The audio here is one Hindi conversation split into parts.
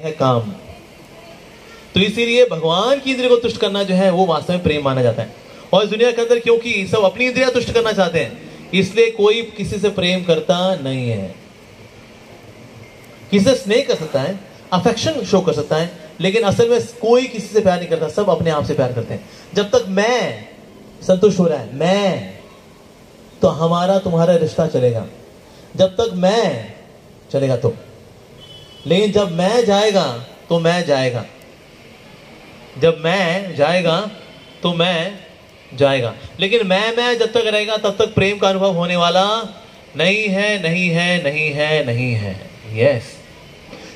है काम। तो इसीलिए भगवान की इंद्रिय को तुष्ट करना जो है वो वास्तव में प्रेम माना जाता है। और इस दुनिया के अंदर क्योंकि सब अपनी इंद्रियां तुष्ट करना चाहते हैं, इसलिए कोई किसी से प्रेम करता नहीं है। किसी से स्नेह कर सकता है, अफेक्शन शो कर सकता है, लेकिन असल में कोई किसी से प्यार नहीं करता, सब अपने आप से प्यार करते हैं। जब तक मैं संतुष्ट हो रहा है, मैं, तो हमारा तुम्हारा रिश्ता चलेगा। जब तक मैं चलेगा तो, लेकिन जब मैं जाएगा तो मैं जाएगा, जब मैं जाएगा तो मैं जाएगा। लेकिन मैं जब तक रहेगा तब तक प्रेम का अनुभव होने वाला नहीं है, नहीं है, नहीं है, नहीं है। यस,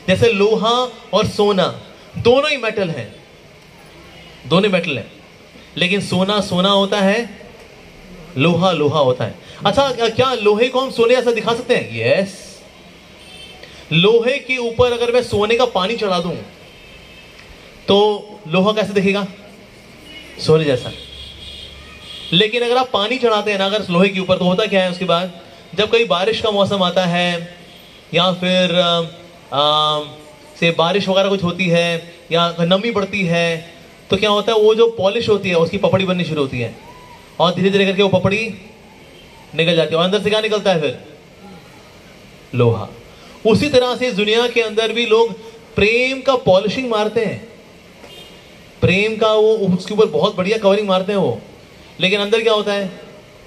जैसे लोहा और सोना दोनों ही मेटल हैं, दोनों मेटल हैं, लेकिन सोना सोना होता है, लोहा लोहा होता है। अच्छा, क्या लोहे को हम सोने ऐसा दिखा सकते हैं? यस। लोहे के ऊपर अगर मैं सोने का पानी चढ़ा दूं तो लोहा कैसे दिखेगा? सोने जैसा। लेकिन अगर आप पानी चढ़ाते हैं ना अगर लोहे के ऊपर, तो होता क्या है उसके बाद, जब कहीं बारिश का मौसम आता है या फिर से बारिश वगैरह कुछ होती है या नमी बढ़ती है, तो क्या होता है, वो जो पॉलिश होती है उसकी पपड़ी बननी शुरू होती है और धीरे धीरे करके वो पपड़ी निकल जाती है और अंदर से क्या निकलता है फिर? लोहा। उसी तरह से इस दुनिया के अंदर भी लोग प्रेम का पॉलिशिंग मारते हैं, प्रेम का वो उसके ऊपर बहुत बढ़िया कवरिंग मारते हैं वो, लेकिन अंदर क्या होता है?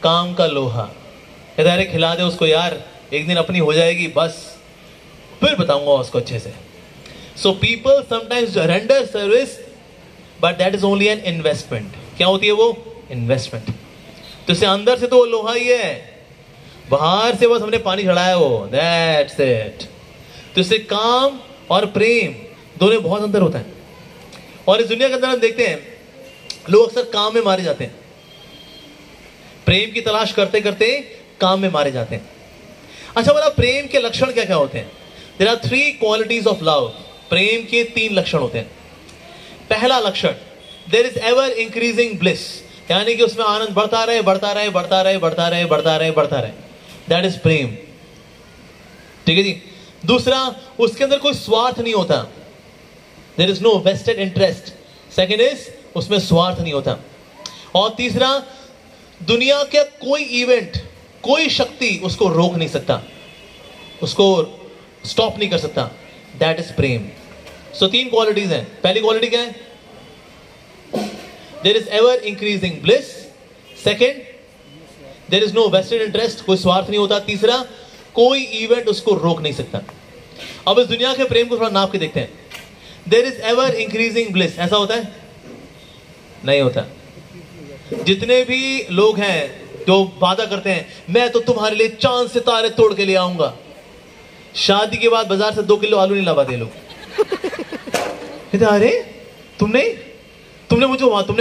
काम का लोहा। अरे खिला दे उसको यार, एक दिन अपनी हो जाएगी, बस फिर बताऊंगा उसको अच्छे से। So people sometimes render service but that is only an investment. क्या होती है वो? इन्वेस्टमेंट। तो इसे अंदर से तो वो लोहा ही है, बाहर से बस हमने पानी चढ़ाया वो, दैट्स इट। तो इससे काम और प्रेम दोनों बहुत अंतर होता है। और इस दुनिया के अंदर हम देखते हैं लोग अक्सर काम में मारे जाते हैं, प्रेम की तलाश करते करते काम में मारे जाते हैं। अच्छा बोला, प्रेम के लक्षण क्या क्या होते हैं? There are 3 qualities of love. प्रेम के 3 लक्षण होते हैं। पहला लक्षण, there is ever increasing bliss, यानी कि उसमें आनंद बढ़ता रहे बढ़ता रहे बढ़ता रहे बढ़ता रहे बढ़ता रहे बढ़ता रहे, दैट इज प्रेम। ठीक है जी। दूसरा, उसके अंदर कोई स्वार्थ नहीं होता, there is no vested interest. Second is, उसमें स्वार्थ नहीं होता। और तीसरा, दुनिया के कोई इवेंट, कोई शक्ति उसको रोक नहीं सकता, उसको स्टॉप नहीं कर सकता, दैट इज प्रेम। सो 3 क्वालिटीज हैं। पहली क्वालिटी क्या है? There is ever increasing bliss. Second, there is no vested interest, कोई स्वार्थ नहीं होता। तीसरा, कोई इवेंट उसको रोक नहीं सकता। अब इस दुनिया के प्रेम को थोड़ा नाप के देखते हैं। There is ever increasing bliss, ऐसा होता है? नहीं होता। जितने भी लोग हैं जो वादा करते हैं, मैं तो तुम्हारे लिए चांद सितारे तोड़ के ले आऊंगा, शादी के बाद बाजार से 2 किलो आलू नहीं ला पाते लोग। कहते अरे तुमने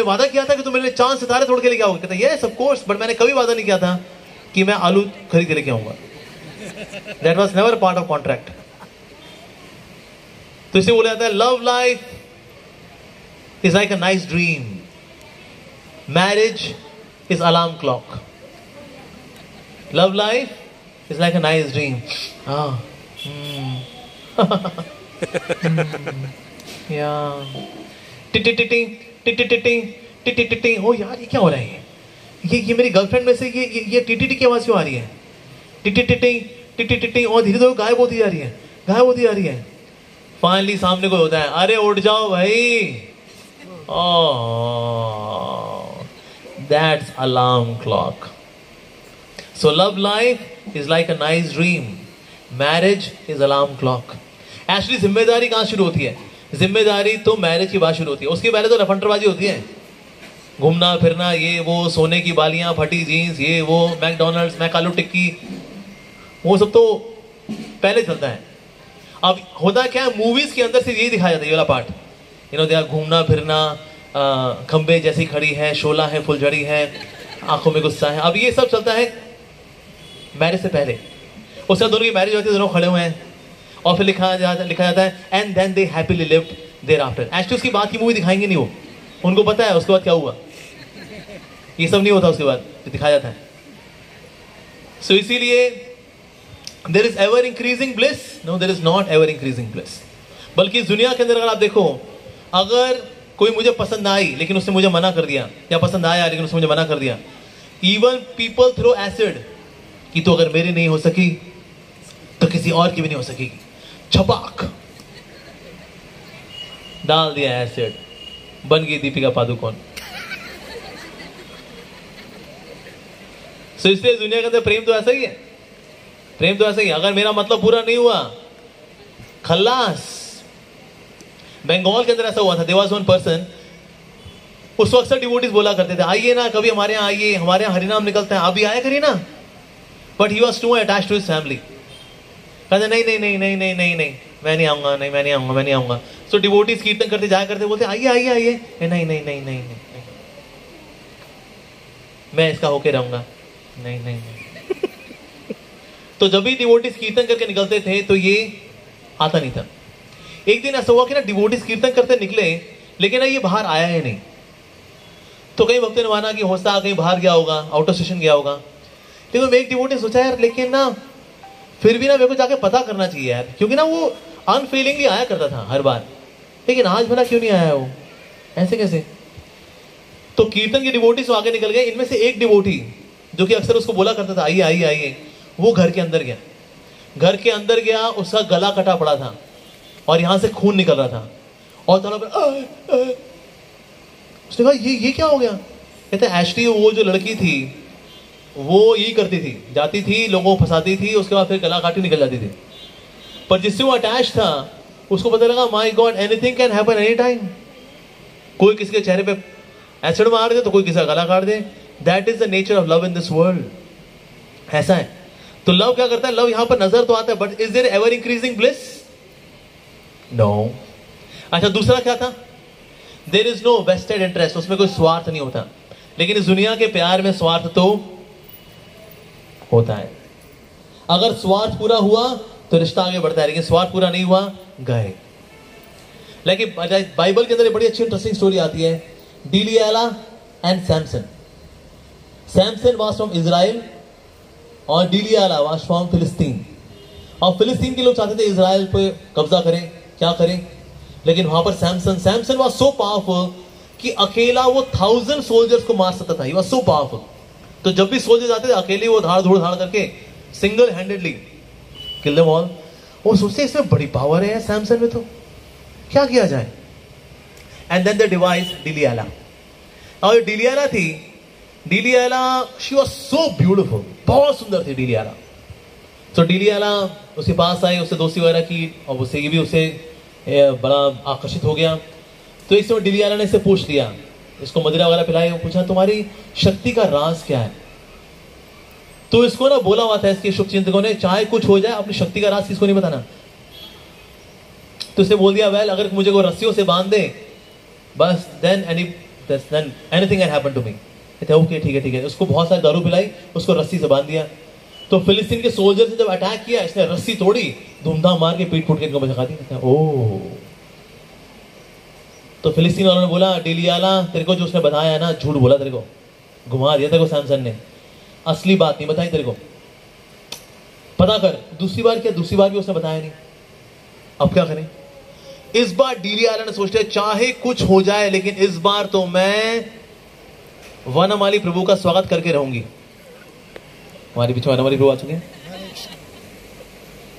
वादा किया था कि तुम मेरे लिए चांद सितारे तोड़ के लेके आओगे। कहते यस ऑफ कोर्स, बट मैंने कभी वादा नहीं किया था कि मैं आलू खरीद के लेके आऊंगा। That was never part of contract. तो इसे बोला जाता है love life is like a nice dream, marriage is alarm clock. Love life is like a nice dream. ओ यार, ये क्या हो रहा है? ये मेरी गर्लफ्रेंड में से ये टिटी की आवाज क्यों आ रही है? टिटी और धीरे धीरे गायब होती जा रही है, गायब होती जा रही है। फाइनली सामने कोई होता है, अरे उठ जाओ भाई, that's alarm clock. So love life is like a nice dream, marriage is alarm clock. Actually जिम्मेदारी कहां शुरू होती है? जिम्मेदारी तो मैरिज की बात शुरू होती है, उसके पहले तो रफंटरबाजी होती है, घूमना फिरना, ये वो, सोने की बालियां, फटी जीन्स, ये वो, मैकडोनल्ड्स, मैकालू टिक्की, वो सब तो पहले चलता है। अब होता क्या है, मूवीज के अंदर से यही दिखाया जाता है, ये वाला पार्ट, यू नो, घूमना फिरना, खंबे जैसी खड़ी है, शोला है, फुलझड़ी है, आंखों में गुस्सा है। अब ये सब चलता है मैरिज से पहले। उससे दोनों की मैरिज होती है, दोनों खड़े हुए हैं और फिर लिखा जाता है and then they happily lived there after. Actually उसकी बात की मूवी दिखाएंगे नहीं वो, उनको पता है उसके बाद क्या हुआ, ये सब नहीं होता उसके बाद जो दिखाया जाता है। सो इसीलिए there is ever increasing bliss? No, there is not ever increasing bliss. बल्कि इस दुनिया के अंदर अगर आप देखो, अगर कोई मुझे पसंद आई लेकिन उसने मुझे मना कर दिया, या पसंद आया लेकिन उसने मुझे मना कर दिया, इवन पीपल थ्रो एसिड कि तो अगर मेरी नहीं हो सकी तो किसी और की भी नहीं हो सकेगी, छपाक डाल दिया एसिड, बन गई दीपिका पादुकोण। तो इसलिए दुनिया के अंदर प्रेम तो ऐसा ही है, प्रेम तो ऐसा ही है। अगर मेरा मतलब पूरा नहीं हुआ, खल्लास। बंगाल के अंदर ऐसा हुआ था, देयर वाज वन पर्सन, उसको अक्सर डिवोटीज बोला करते थे, आइए ना कभी हमारे यहाँ आइए, हमारे यहाँ हरिनाम निकलते हैं, अभी आया करिए ना। But he was too attached to his family. कहते नहीं नहीं नहीं नहीं नहीं नहीं नहीं मैं नहीं आऊंगा, नहीं मैं नहीं आऊंगा, मैं नहीं आऊंगा। सो डिवोटीज कीर्तन करते जाया करते, बोलते आइए आइए आइए, नहीं नहीं नहीं नहीं नहीं नहीं, मैं इसका होके रहूंगा, नहीं नहीं नहीं। तो जब भी डिवोटीज कीर्तन करके निकलते थे तो ये आता नहीं था। एक दिन ऐसा हुआ कि ना डिवोटीज कीर्तन करते निकले, लेकिन ना ये बाहर आया ही नहीं। तो कई भक्तों ने माना कि होता कहीं बाहर गया होगा, आउट ऑफ स्टेशन गया होगा। लेकिन एक डिवोटी सोचा यार, लेकिन ना फिर भी ना मेरे को जाके पता करना चाहिए यार, क्योंकि ना वो अनफीलिंगली आया करता था हर बार, लेकिन आज भला क्यों नहीं आया वो, ऐसे कैसे। तो कीर्तन के डिवोटी से आगे निकल गए। इनमें से एक डिवोटी जो कि अक्सर उसको बोला करता था आइए आइए आइए, वो घर के अंदर गया। घर के अंदर गया, उसका गला कटा पड़ा था और यहां से खून निकल रहा था, और तला पे उसने कहा ये क्या हो गया। कहते एक्चुअली वो जो लड़की थी वो यही करती थी, जाती थी लोगों को फंसाती थी, उसके बाद फिर गला काटी निकल जाती थी। पर जिससे वो अटैच था उसको पता लगा my God anything can happen any time. कोई किसी के चेहरे पे एसिड मार दे तो कोई किसी का गला काट दे। That is the nature of love in this world. ऐसा है। तो लव क्या करता है, लव यहां पर नजर तो आता है, but is there ever increasing bliss? No. अच्छा, दूसरा क्या था, there is no vested interest, उसमें कोई स्वार्थ नहीं होता। लेकिन इस दुनिया के प्यार में स्वार्थ तो होता है। अगर स्वार्थ पूरा हुआ तो रिश्ता आगे बढ़ता है, लेकिन स्वार्थ पूरा नहीं हुआ, गए। लेकिन बाइबल के अंदर बड़ी अच्छी इंटरेस्टिंग स्टोरी आती है, Delilah and Samson. Samson was from Israel और डिलियाला वाज फ्रॉम फिलिस्तीन। और फिलिस्तीन के लोग चाहते थे इजराइल पे कब्जा करें, क्या करें, लेकिन वहां पर सैमसन वाज सो पावरफुल कि अकेला वो 1000 सोल्जर्स को मार सकता था। He was so powerful. तो जब भी सोल्जर्स आते थे अकेले वो धाड़ करके single handedly kill them all. वो सोचते इसमें बड़ी पावर है सैमसन में, तो क्या किया जाए। And then the device Delilah. और डिलियाला थी, Delilah she was so beautiful, बहुत सुंदर थी डिलियाला। तो डिलियाला उसके पास आई, उससे दोस्ती वगैरह की, और उससे ये भी उससे बड़ा आकर्षित हो गया। तो इस समय डिलियाला ने इससे पूछ लिया, इसको मदिरा वगैरह पिलाई, पूछा तुम्हारी शक्ति का राज क्या है। तो इसको ना बोला हुआ था इसके शुभ चिंतकों ने, चाहे कुछ हो जाए अपनी शक्ति का राज किसको नहीं बताना। तो इसने बोल दिया, वेल अगर मुझे कोई रस्सियों से बांध दे बस, then anything can happen to me. Okay ठीक है। उसको बहुत सारी दारू पिलाई, उसको रस्सी से बांध दिया। तो फिलिस्तीन के सोल्जर ने जब अटैक किया, इसने रस्सी तोड़ी, धूमधाम मार के पीट फूट के इनको भगा दिया। ओह। तो फिलिस्तीन वालों ने बोला, डिलियाला तेरे को जो उसने बताया ना, झूठ बोला, तेरे को घुमा दिया तेरे को सैमसन ने, असली बात नहीं बताई तेरे को, पता कर। दूसरी बार क्या, दूसरी बार भी उसने बताया नहीं। अब क्या करें। इस बार डिलियाला ने सोच लिया, चाहे कुछ हो जाए लेकिन इस बार तो मैं वनमाली प्रभु का स्वागत करके रहूंगी। हमारे पीछे वनमाली प्रभु आ चुके हैं।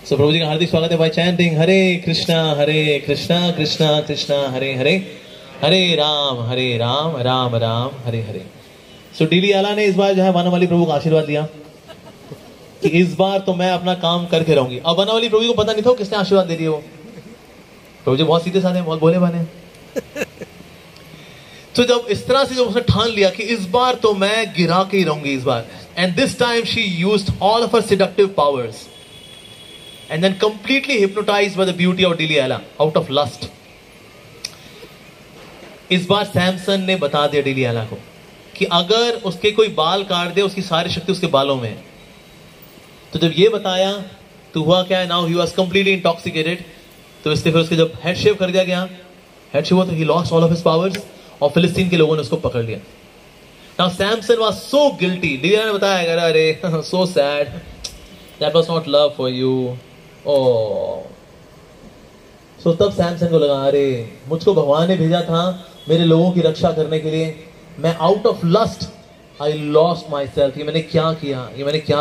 सो प्रभु जी का हार्दिक स्वागत है बाय चैंटिंग हरे कृष्णा कृष्णा कृष्णा हरे हरे, हरे राम राम राम हरे हरे। सो डिलियाला ने इस बार जो है वनमाली प्रभु का आशीर्वाद लिया कि इस बार तो मैं अपना काम करके रहूंगी। अब वनमाली प्रभु को पता नहीं था किसने आशीर्वाद दे दिया। वो प्रभु जी बहुत सीधे साधे, बहुत भोले बने। तो जब इस तरह से जब उसने ठान लिया कि इस बार तो मैं गिरा के ही रहूंगी इस बार, and this time she used all of her seductive powers and then completely hypnotized by the beauty of Diliala out of lust. इस बार सैमसन ने बता दिया डिलियाला को कि अगर उसके कोई बाल काट दे, उसकी सारी शक्ति उसके बालों में है। तो जब ये बताया तो हुआ क्या है, now he was completely intoxicated. तो इसलिए फिर उसके जब हेड शेव कर दिया गया, हेड शेव हुआ तो he lost all of his powers, और फिलिस्तीन के लोगों ने उसको पकड़ लिया। Now Samson was so guilty. Delilah ने बताया, अरे so sad, that was not love for you. Oh. So तब सैमसन को लगा, अरे मुझको भगवान ने भेजा था मेरे लोगों की रक्षा करने के लिए, मैं out of lust I lost myself, ये मैंने क्या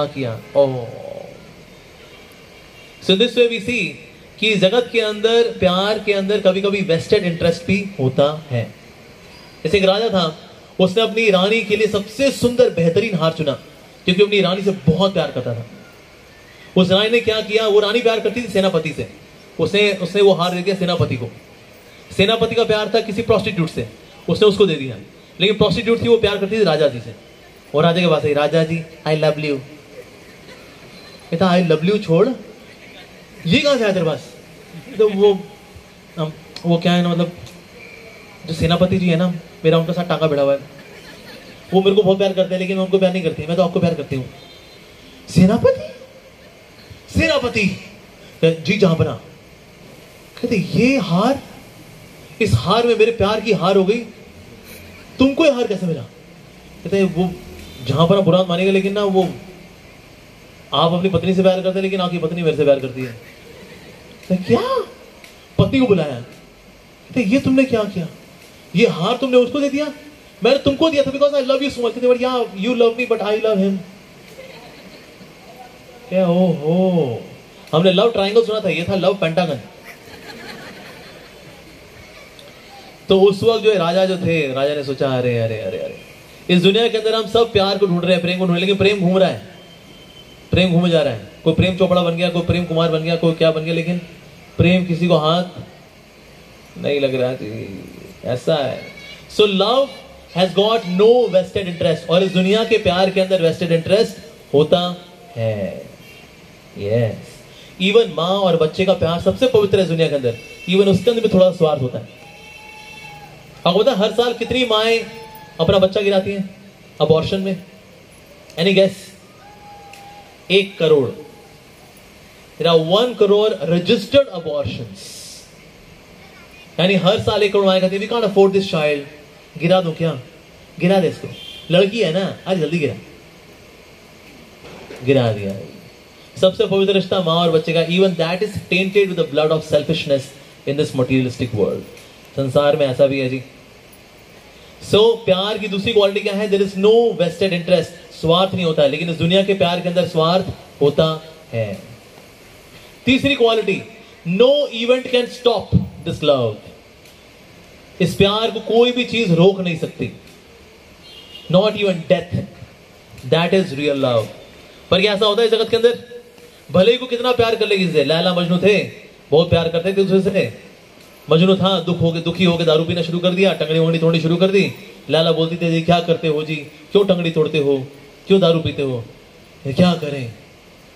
किया, ओह। सो दिस वे वी सी कि जगत के अंदर, प्यार के अंदर कभी कभी वेस्टेड इंटरेस्ट भी होता है। जैसे एक राजा था, उसने अपनी रानी के लिए सबसे सुंदर बेहतरीन हार चुना, क्योंकि अपनी रानी से बहुत प्यार करता था। उस रानी ने क्या किया, वो रानी प्यार करती थी सेनापति से, उसने वो हार दे दिया सेनापति को। सेनापति का प्यार था किसी प्रोस्टिट्यूट से, उसने उसको दे दिया, लेकिन प्रोस्टिट्यूट थी वो प्यार करती थी राजा जी से। और राजा के पास आई, राजा जी आई लव यू। कहता आई लव यू छोड़, ये कहां से आया तेरे पास? तो वो क्या है ना, मतलब जो सेनापति जी है ना, मेरा उनके साथ टाका भिड़ा हुआ है, वो मेरे को बहुत प्यार करते हैं, लेकिन मैं उनको प्यार नहीं करती, मैं तो आपको प्यार करती हूँ। सेनापति जी जहां बना। कहते ये हार, इस हार में मेरे प्यार की हार हो गई, तुमको ये हार कैसे मिला? कहते वो जहां पर बुरा मानेगा, लेकिन ना वो आप अपनी पत्नी से प्यार करते हैं, लेकिन आपकी पत्नी मेरे से प्यार करती है। तो क्या? पत्नी को बुलाया, कहते ये तुमने क्या किया, ये हार तुमने उसको दे दिया? मैंने तुमको दिया था because I love you so much. कहते बट या you love me but I love him. क्या ओहो, हमने लव ट्रायंगल सुना था, ये था लव पेंटागन। तो उस वक्त जो है राजा ने सोचा अरे अरे अरे अरे, इस दुनिया के अंदर हम सब प्यार को ढूंढ रहे हैं, प्रेम को ढूंढ रहे हैं, लेकिन प्रेम घूम रहा है, प्रेम घूमे जा रहा है। कोई प्रेम चोपड़ा बन गया, कोई प्रेम कुमार बन गया, कोई क्या बन गया, लेकिन प्रेम किसी को हाथ नहीं लग रहा जी, ऐसा है। So love has got no vested interest, और इस दुनिया के प्यार के अंदर वेस्टेड इंटरेस्ट होता है। यस, इवन माँ और बच्चे का प्यार सबसे पवित्र है दुनिया के अंदर, इवन उसके अंदर भी थोड़ा स्वार्थ होता है। आपको पता है हर साल कितनी माएं अपना बच्चा गिराती हैं अबॉर्शन में? Any guess? 1 crore. There are 1 crore registered abortions, यानी हर साल 1 करोड़ माएं कहती है we can't afford this child, गिरा दो क्या? गिरा दे इसको, लड़की है ना, आज जल्दी गिरा दिया। सबसे पवित्र रिश्ता माँ और बच्चे का, even that is tainted with the blood of selfishness in this materialistic world. संसार में ऐसा भी है जी। सो प्यार की दूसरी क्वालिटी क्या है? There is no vested interest, स्वार्थ नहीं होता है, लेकिन इस दुनिया के प्यार के अंदर स्वार्थ होता है। तीसरी quality, no event can stop this love. इस प्यार को कोई भी चीज रोक नहीं सकती, not even death. That is real love. पर क्या ऐसा होता है जगत के अंदर? भले ही को कितना प्यार कर लेगी इससे, लैला मजनू थे, बहुत प्यार करते थे दूसरे से। मजनू था, दुखी हो गए, दारू पीना शुरू कर दिया, टंगड़ी वंगड़ी तोड़नी शुरू कर दी। लैला बोलती थी जी क्या करते हो जी, क्यों टंगड़ी तोड़ते हो, क्यों दारू पीते हो? क्या करें,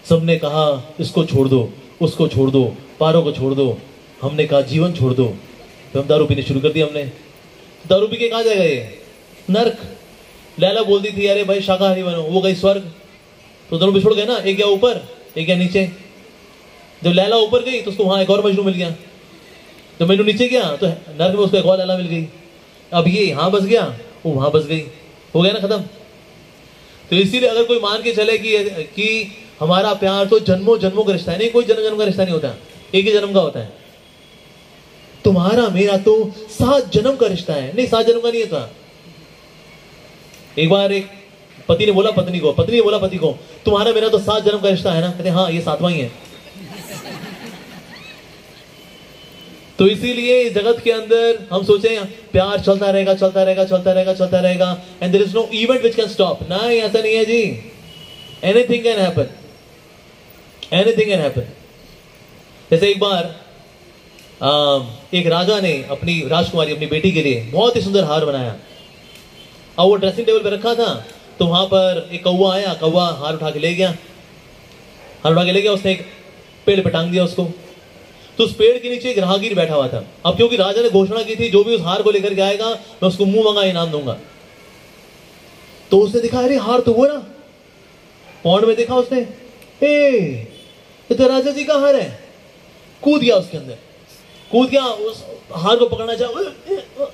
सबने कहा इसको छोड़ दो, उसको छोड़ दो, पारो को छोड़ दो, हमने कहा जीवन छोड़ दो, तो हम दारू पीने शुरू कर दिया। हमने दारू पी के कहा जाएगा ये? नर्क। लैला बोलती थी अरे भाई शाकाहारी बनो, वो गई स्वर्ग। तो दोनों बिछुड़ गए ना, एक गया ऊपर एक गया नीचे। जब लैला ऊपर गई तो उसको वहां एक और मजनू मिल गया, जब मजनू नीचे गया तो नर्क में उसको एक और लैला मिल गई। अब ये यहां बस गया, वो वहां बस गई, हो गया ना खत्म। तो इसीलिए अगर कोई मान के चले कि हमारा प्यार तो जन्मों जन्मों का रिश्ता है, नहीं, कोई जन्म जन्म का रिश्ता नहीं होता, एक ही जन्म का होता है। तुम्हारा मेरा तो 7 जन्म का रिश्ता है, नहीं 7 जन्म का नहीं होता। एक बार एक पति ने बोला पत्नी को, पत्नी ने बोला पति को, तुम्हारा मेरा तो 7 जन्म का रिश्ता है ना? कहते हाँ ये 7वां ही है। तो इसीलिए इस जगत के अंदर हम सोचे प्यार चलता रहेगा चलता रहेगा चलता रहेगा चलता रहेगा, and there is no event which can stop. नहीं, ऐसा नहीं है जी, anything can happen, anything can happen. जैसे एक बार एक राजा ने अपनी राजकुमारी, अपनी बेटी के लिए बहुत ही सुंदर हार बनाया, और वो ड्रेसिंग टेबल पे रखा था। तो वहां पर एक कौवा आया, कौवा हार उठा के ले गया, हार उठा के ले गया, उसने एक पेड़ पे टांग दिया उसको। तो उस पेड़ के नीचे एक राहगीर बैठा हुआ था। अब क्योंकि राजा ने घोषणा की थी जो भी उस हार को लेकर के आएगा मैं उसको मुंह मंगा इनाम दूंगा। तो उसने देखा अरे हार तो वो ना, पौंड में देखा उसने, ये तो राजा जी का हार है। कूद गया उसके अंदर, कूद गया, उस हार को पकड़ना चाहा,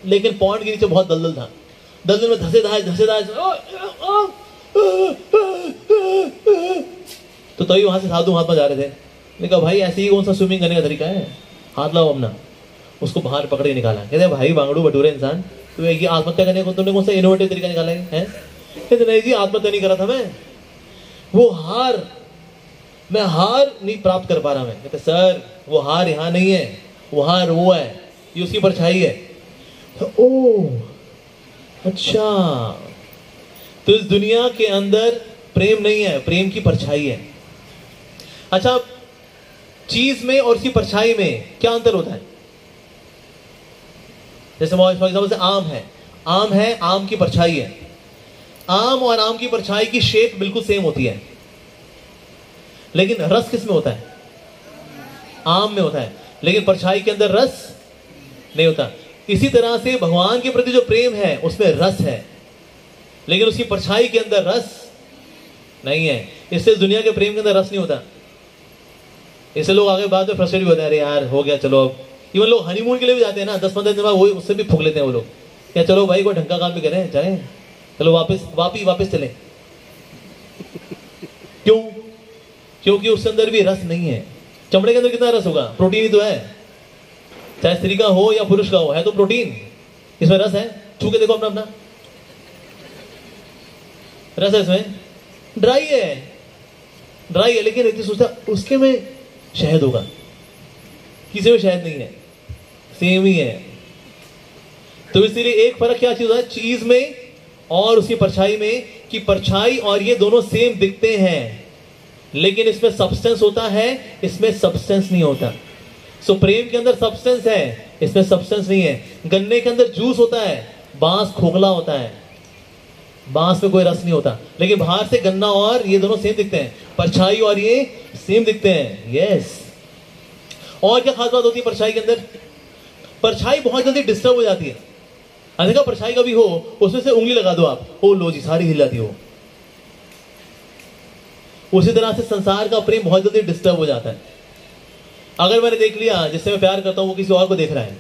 लेकिन पौंड के नीचे बहुत दलदल था, दलदल में धसे धाए। तो तभी वहां से साधु महात्मा जा रहे थे। मैंने कहा भाई ऐसे ही कौन सा स्विमिंग करने का तरीका है, हाथ लाओ अपना। उसको बाहर पकड़ के निकाला। कहते हैं भाई बांगड़ू बटूरे इंसान, तो ये आत्महत्या करने को तुमने कौन सा इनोवेटिव तरीका निकाला है? कहते नहीं जी आत्महत्या नहीं करा था मैं, वो मैं हार नहीं प्राप्त कर पा रहा मैं। कहते सर वो हार यहाँ नहीं है, वो हार वो है, ये उसकी परछाई है। तो ओह अच्छा, तो इस दुनिया के अंदर प्रेम नहीं है, प्रेम की परछाई है। अच्छा, चीज में और उसकी परछाई में क्या अंतर होता है? जैसे फॉर एग्जाम्पल से आम है, आम की परछाई है। आम और आम की परछाई की शेप बिल्कुल सेम होती है, लेकिन रस किस में होता है? आम में होता है, लेकिन परछाई के अंदर रस नहीं होता। इसी तरह से भगवान के प्रति जो प्रेम है उसमें रस है, लेकिन उसकी परछाई के अंदर रस नहीं है। इससे दुनिया के प्रेम के अंदर रस नहीं होता। इससे लोग आगे बाद में फ्रस्ट्रेट भी होते हैं, अरे यार हो गया चलो अब। इवन लोग हनीमून के लिए भी जाते हैं ना, 10-15 दिन बाद वो उससे भी फूक लेते हैं वो लोग, क्या चलो भाई कोई ढंग का काम भी करें, जाए चलो वापिस चले। क्यों? क्योंकि उसके अंदर भी रस नहीं है। चमड़े के अंदर कितना रस होगा? प्रोटीन ही तो है, चाहे स्त्री का हो या पुरुष का हो, है तो प्रोटीन। इसमें रस है, छू के देखो अपना रस है इसमें। ड्राई है, लेकिन व्यक्ति सोचता उसके में शहद होगा, किसी में शहद नहीं है, सेम ही है। तो इसलिए एक फर्क क्या चीज है चीज में और उसकी परछाई में, कि परछाई और ये दोनों सेम दिखते हैं, लेकिन इसमें सब्सटेंस होता है, इसमें सब्सटेंस नहीं होता। सो प्रेम के अंदर सब्सटेंस है, इसमें सब्सटेंस नहीं है। गन्ने के अंदर जूस होता है, बांस खोखला होता है, बांस में कोई रस नहीं होता, लेकिन बाहर से गन्ना और ये दोनों सेम दिखते हैं, परछाई और ये सेम दिखते हैं। यस। और क्या खास बात होती है परछाई के अंदर? परछाई बहुत जल्दी डिस्टर्ब हो जाती है। देखा परछाई का भी हो, उसमें से उंगली लगा दो आप, ओ लो जी सारी हिल जाती हो। उसी तरह से संसार का प्रेम बहुत जल्दी डिस्टर्ब हो जाता है। अगर मैंने देख लिया जिससे मैं प्यार करता हूं वो किसी और को देख रहा है,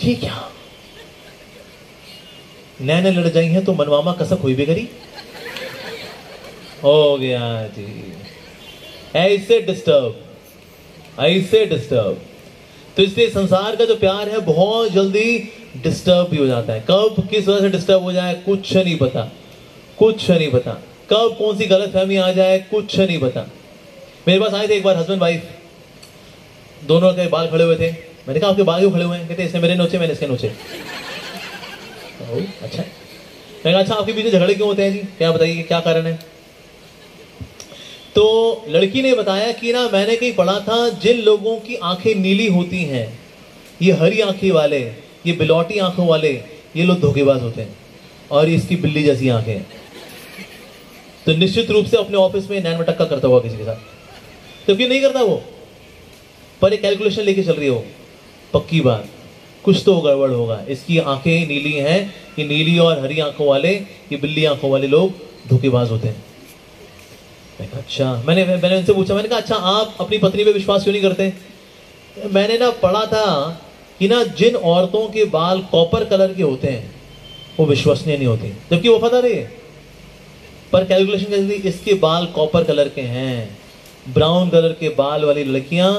ये क्या नैने लड़ जाई हैं तो मनवामा कसक हुई भी करी, हो गया जी। ऐसे डिस्टर्ब। तो इसलिए संसार का जो प्यार है बहुत जल्दी डिस्टर्ब भी हो जाता है। कब किस वजह से डिस्टर्ब हो जाए कुछ नहीं पता, कब कौन सी गलतफहमी आ जाए कुछ नहीं पता। मेरे पास आए थे एक बार हस्बैंड वाइफ, दोनों के बाल खड़े हुए थे। मैंने कहा आपके बाल क्यों खड़े हुए हैं? कहते इसने मेरे नोचे, मैंने इसके नोचे। अच्छा। मैंने कहा अच्छा आपके पीछे झगड़े क्यों होते हैं जी, क्या बताइए क्या कारण है? तो लड़की ने बताया कि ना मैंने कहीं पढ़ा था जिन लोगों की आंखें नीली होती हैं, ये हरी आंखें वाले, ये बिलौटी आंखों वाले, ये लोग धोखेबाज होते हैं, और इसकी बिल्ली जैसी आंखें हैं। तो निश्चित रूप से अपने ऑफिस में नैन मटक्का करता हुआ किसी के साथ, तो क्यों नहीं करता वो, पर एक कैलकुलेशन लेके चल रही हो, पक्की बात कुछ तो गड़बड़ होगा। इसकी आंखें नीली हैं, ये नीली और हरी आंखों वाले, ये बिल्ली आंखों वाले लोग धोखेबाज होते हैं। अच्छा, मैंने उनसे पूछा, मैंने कहा अच्छा आप अपनी पत्नी पे विश्वास क्यों नहीं करते? मैंने ना पढ़ा था कि ना जिन औरतों के बाल कॉपर कलर के होते हैं वो विश्वसनीय नहीं होती, जबकि वो वफादार है, पर कैलकुलेशन करती इसके बाल कॉपर कलर के हैं, ब्राउन कलर के बाल वाली लड़कियां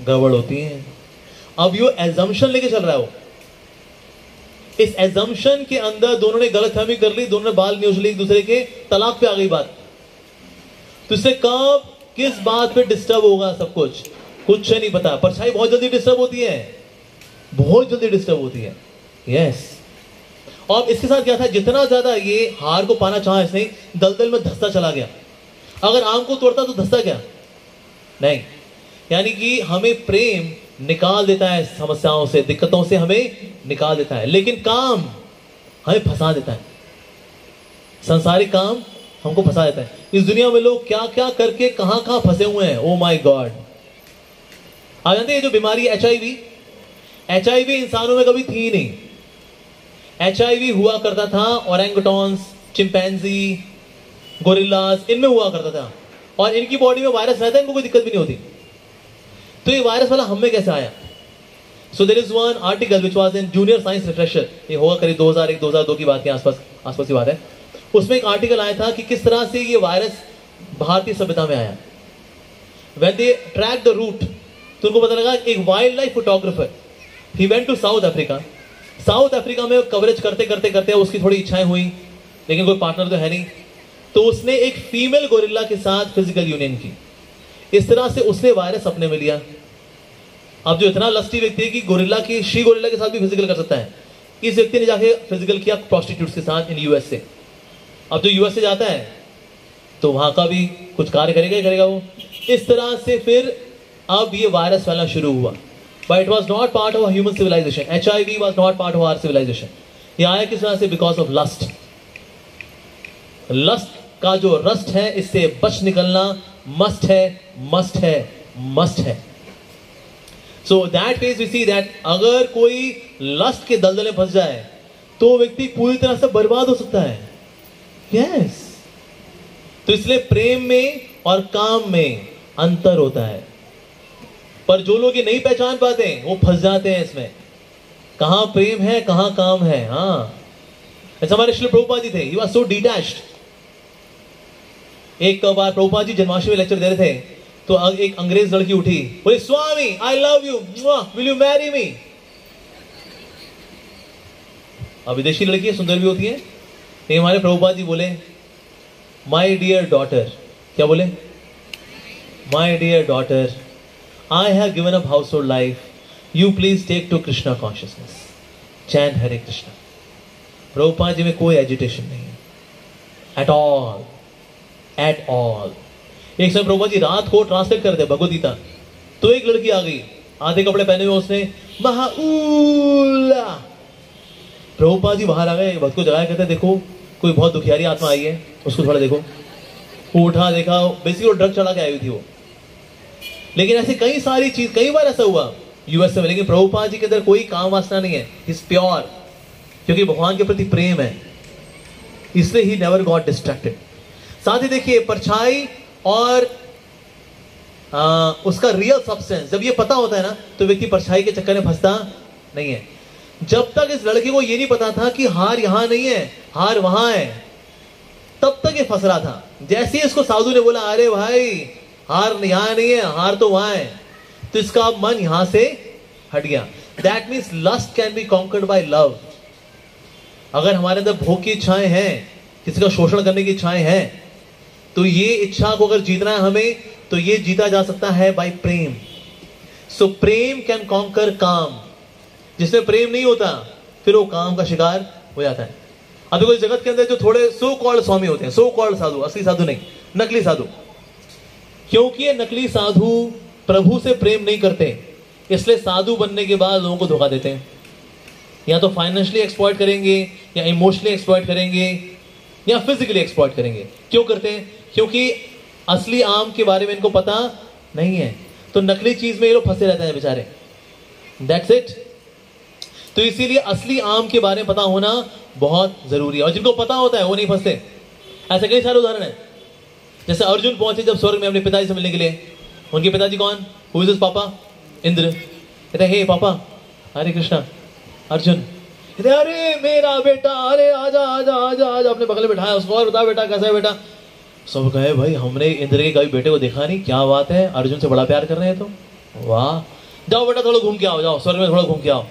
गड़बड़ होती हैं। अब यो एजम्पशन लेके चल रहा है वो, इस एजम्पशन के अंदर दोनों ने गलतफहमी कर ली, दोनों ने बाल न्यूज ली एक दूसरे के, तलाक पे आ गई बात। तो इससे कब किस बात पे डिस्टर्ब होगा सब कुछ नहीं पता। परछाई बहुत जल्दी डिस्टर्ब होती है, बहुत जल्दी डिस्टर्ब होती है। यस। और इसके साथ क्या था, जितना ज्यादा ये हार को पाना चाहा इसने, दलदल में धंसता चला गया। अगर आम को तोड़ता तो धंसता क्या नहीं। यानी कि हमें प्रेम निकाल देता है समस्याओं से, दिक्कतों से हमें निकाल देता है, लेकिन काम हमें फंसा देता है। सांसारिक काम हमको फंसा देता है। इस दुनिया में लोग क्या क्या करके कहां कहां फंसे हुए हैं, ओ माय गॉड। आप जानते हैं जो बीमारी एचआईवी इंसानों में कभी थी नहीं। एचआईवी हुआ करता था ओरंगुटान्स, चिंपैंजी, गोरिल्लास, इनमें हुआ करता था, और इनकी बॉडी में वायरस रहता है, इनको कोई दिक्कत भी नहीं होती। तो ये वायरस वाला हम में कैसे आया? So there is one article which was in junior science refresher, ये होगा करीब 2001-2002 की बात के आसपास की बात है। उसमें एक आर्टिकल आया था कि किस तरह से ये वायरस भारतीय सभ्यता में आया। When they tracked the route, तो उनको पता लगा एक wild life photographer, he went to south Africa. South Africa में कवरेज करते करते करते उसकी थोड़ी इच्छाएं हुई, लेकिन कोई पार्टनर तो है नहीं, तो उसने एक फीमेल गोरिल्ला के साथ फिजिकल यूनियन की। इस तरह से उसने वायरस अपने में लिया। अब जो इतना लस्टी व्यक्ति है कि गोरिल्ला की शी गोरिल्ला के साथ भी फिजिकल कर सकता है, इस व्यक्ति ने जाके फिजिकल किया प्रोस्टिट्यूट्स के साथ इन यूएस से। अब जो यूएस से जाता है तो वहां का भी कुछ कार्य करेगा ही करेगा वो। इस तरह से फिर अब ये वायरस फैलना शुरू हुआ। But it was not part of human civilisation. HIV was not part of our civilisation. ये आया किस तरह से? Because of lust. लस्ट का जो रस्ट है, इससे बच निकलना मस्ट है, मस्ट है, मस्ट है। So that phase we see that अगर कोई लस्ट के दलदल में फंस जाए तो व्यक्ति पूरी तरह से बर्बाद हो सकता है। यस तो इसलिए प्रेम में और काम में अंतर होता है। पर जो लोग ये नहीं पहचान पाते वो फंस जाते हैं इसमें, कहां प्रेम है कहां काम है। हाँ ऐसा हमारे श्री प्रभुपाद जी थे, ही वाज सो डिटैच्ड। एक बार प्रभुपाद जी जन्माष्टमी लेक्चर दे रहे थे, तो एक अंग्रेज लड़की उठी, बोले Swami I love you, will you marry me. अब विदेशी लड़की सुंदर भी होती है। ये हमारे प्रभुपाद जी बोले माई डियर डॉटर, क्या बोले? My dear daughter, I have given up household life, you please take to Krishna consciousness, chant Hare Krishna. Prabhupad ji में कोई एजिटेशन नहीं है एट ऑल, एट ऑल। एक समय प्रभुपाद जी रात को ट्रांसलेट करते भगवद गीता, तो एक लड़की आ गई, आधे कपड़े पहने हुए, उसने महाऊला। प्रभुपाद जी बाहर आ गए, भक्त को जगाया, कहते देखो कोई बहुत दुखियारी आत्मा आई है, उसको थोड़ा देखो। वो उठा, देखा, बेसिकली वो ड्रग चढ़ा के आई हुई थी वो। लेकिन ऐसी कई सारी चीज, कई बार ऐसा हुआ यूएस में, लेकिन प्रभुपाद जी के अंदर कोई काम वासना नहीं है, इज प्योर, क्योंकि भगवान के प्रति प्रेम है, इसलिए ही नेवर गॉट डिस्ट्रैक्टेड। साथ ही देखिए परछाई और उसका रियल सब्सटेंस, जब ये पता होता है ना, तो व्यक्ति परछाई के चक्कर में फंसता नहीं है। जब तक इस लड़के को ये नहीं पता था कि हार यहां नहीं है, हार वहां है, तब तक ये फंस रहा था। जैसे ही इसको साधु ने बोला अरे भाई हार यहां नहीं है, हार तो वहां है, तो इसका मन यहां से हट गया। That means lust can be conquered by love. अगर हमारे अंदर भोग की इच्छाएं हैं, किसी का शोषण करने की इच्छाएं हैं, तो ये इच्छा को अगर जीतना है हमें, तो ये जीता जा सकता है बाय प्रेम। सो प्रेम कैन कॉन्कर काम। जिसमें प्रेम नहीं होता फिर वो काम का शिकार हो जाता है। अब देखो इस जगत के अंदर जो थोड़े सो कॉल्ड स्वामी होते हैं, सो कॉल्ड साधु, असली साधु नहीं, नकली साधु, क्योंकि ये नकली साधु प्रभु से प्रेम नहीं करते, इसलिए साधु बनने के बाद लोगों को धोखा देते हैं। या तो फाइनेंशियली एक्सप्लॉइट करेंगे, या इमोशनली एक्सप्लॉइट करेंगे, या फिजिकली एक्सप्लॉइट करेंगे। क्यों करते हैं? क्योंकि असली आम के बारे में इनको पता नहीं है, तो नकली चीज में ये लोग फंसे रहते हैं बेचारे। That's it. तो इसीलिए असली आम के बारे में पता होना बहुत जरूरी है, और जिनको पता होता है वो नहीं फंसते। ऐसे कई सारे उदाहरण है। जैसे अर्जुन पहुंचे जब स्वर्ग में अपने पिताजी से मिलने के लिए, उनके पिताजी कौन? हु इज हिज पापा? इंद्र। कहते हे पापा, हरे कृष्णा। अर्जुन कहते अरे मेरा बेटा, अरे आजा आजा आजा आजा, अपने बगल में बैठाया उसको, और बता बेटा कैसा है बेटा। सब कहे भाई हमने इंद्र के कभी बेटे को देखा नहीं, क्या बात है, अर्जुन से बड़ा प्यार कर रहे हैं तो, वाह, जाओ बेटा थोड़ा घूम के आओ, जाओ स्वर्ग में थोड़ा घूम के आओ।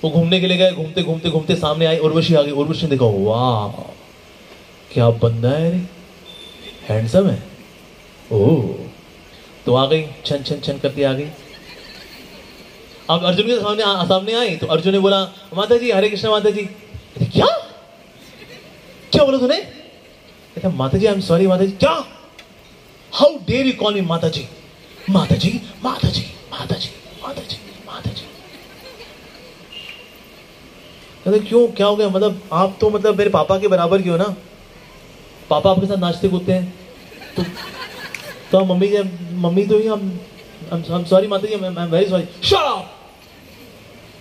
वो घूमने के लिए गए, घूमते घूमते घूमते सामने आई उर्वशी आ गई। उर्वशी ने देखा, वाह क्या बंदा है रे, हैंडसम है। ओह, तो आ गई, छन छन छन करती आ गई। अब अर्जुन के सामने आई तो अर्जुन ने बोला माता जी हरे कृष्णा माता जी। क्या क्या बोला तूने? कहता माता जी आई एम सॉरी माता जी। क्या? How dare you call me माता जी, माता जी, माता जी, माता जी, माता जी, माता जी। कहते क्यों, क्या हो गया? मतलब आप तो मतलब मेरे पापा के बराबर की हो ना, पापा आपके साथ नाचते कूदते हैं, तो मम्मी तो ही हम सॉरी माता जी, I am very sorry. Shut up.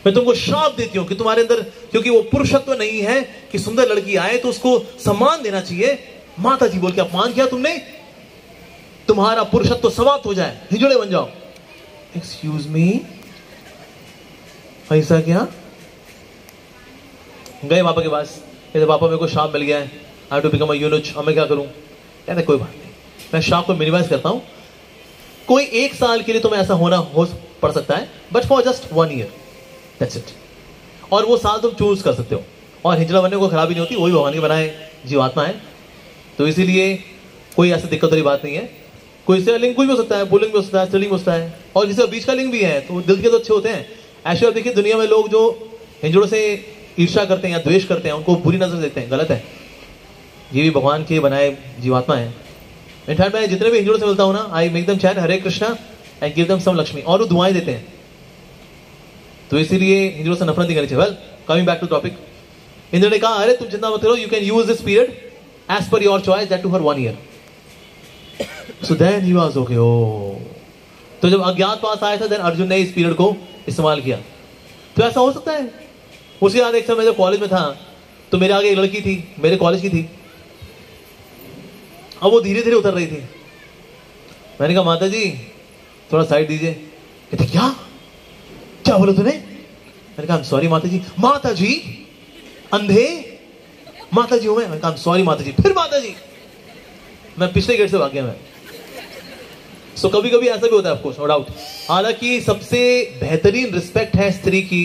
मैं तुमको श्राप देती हूं कि तुम्हारे अंदर, क्योंकि वो पुरुषत्व नहीं है कि सुंदर लड़की आए तो उसको सम्मान देना चाहिए, माता जी बोल के अपमान किया तुमने, तुम्हारा पुरुषत्व समाप्त हो जाए, हिजड़े बन जाओ। एक्सक्यूज मी, ऐसा क्या? गए पापा के पास, कहते पापा मेरे को श्राप मिल गया है, I have to become a eunuch, अब मैं क्या करूं? कहते कोई बात नहीं, मैं शॉक को मिनिमाइज करता हूं, कोई 1 साल के लिए तुम्हें ऐसा हो पड़ सकता है, but for just 1 year, that's it. और वो साल तुम चूज कर सकते हो, और हिजड़ा बनने को खराबी नहीं होती, वही भगवान के बनाए जीवात्मा है। तो इसीलिए कोई ऐसी दिक्कत वाली बात नहीं है। कोई से लिंग कुछ भी हो सकता है, पुल्लिंग भी हो सकता है, स्त्रीलिंग हो सकता है, और किसी बीच का लिंग भी है, तो दिल के तो अच्छे होते हैं। ऐसे देखिए दुनिया में लोग जो हिजड़ों से ईर्ष्या करते हैं या द्वेष करते हैं, उनको बुरी नजर देखते हैं, गलत है। ये भी भगवान के बनाए जीवात्मा है। इनफैक्ट मैं जितने भी हिजड़ों से मिलता हूं ना, I make them chant Hare Krishna and give them some Lakshmi, और वो दुआएं देते हैं। तो इसीलिए हिजड़ों से नफरत नहीं करनी चाहिए। Well, coming back to topic, Indra ने कहा अरे तुम चिंता मत करो, you can use this period as per your choice, that too for 1 year. So then he was okay. ओ, तो जब अज्ञातवास आया था, देन अर्जुन ने इस पीरियड को इस्तेमाल किया। तो ऐसा हो सकता है। उसके बाद एक समय जब कॉलेज में था, तो मेरे आगे एक लड़की थी, मेरे कॉलेज की थी। अब वो धीरे धीरे उतर रही थी। मैंने कहा माता जी थोड़ा साइड दीजिए। कहते क्या क्या बोला तूने? मैंने कहा सॉरी माता जी। माता जी अंधे? माता जी हूं मैं। मैंने कहा सॉरी माता जी। फिर माता जी। मैं पिछले गेट से भाग गया मैं। सो कभी कभी ऐसा भी होता है, ऑफकोर्स, नो डाउट। हालांकि सबसे बेहतरीन रिस्पेक्ट है स्त्री की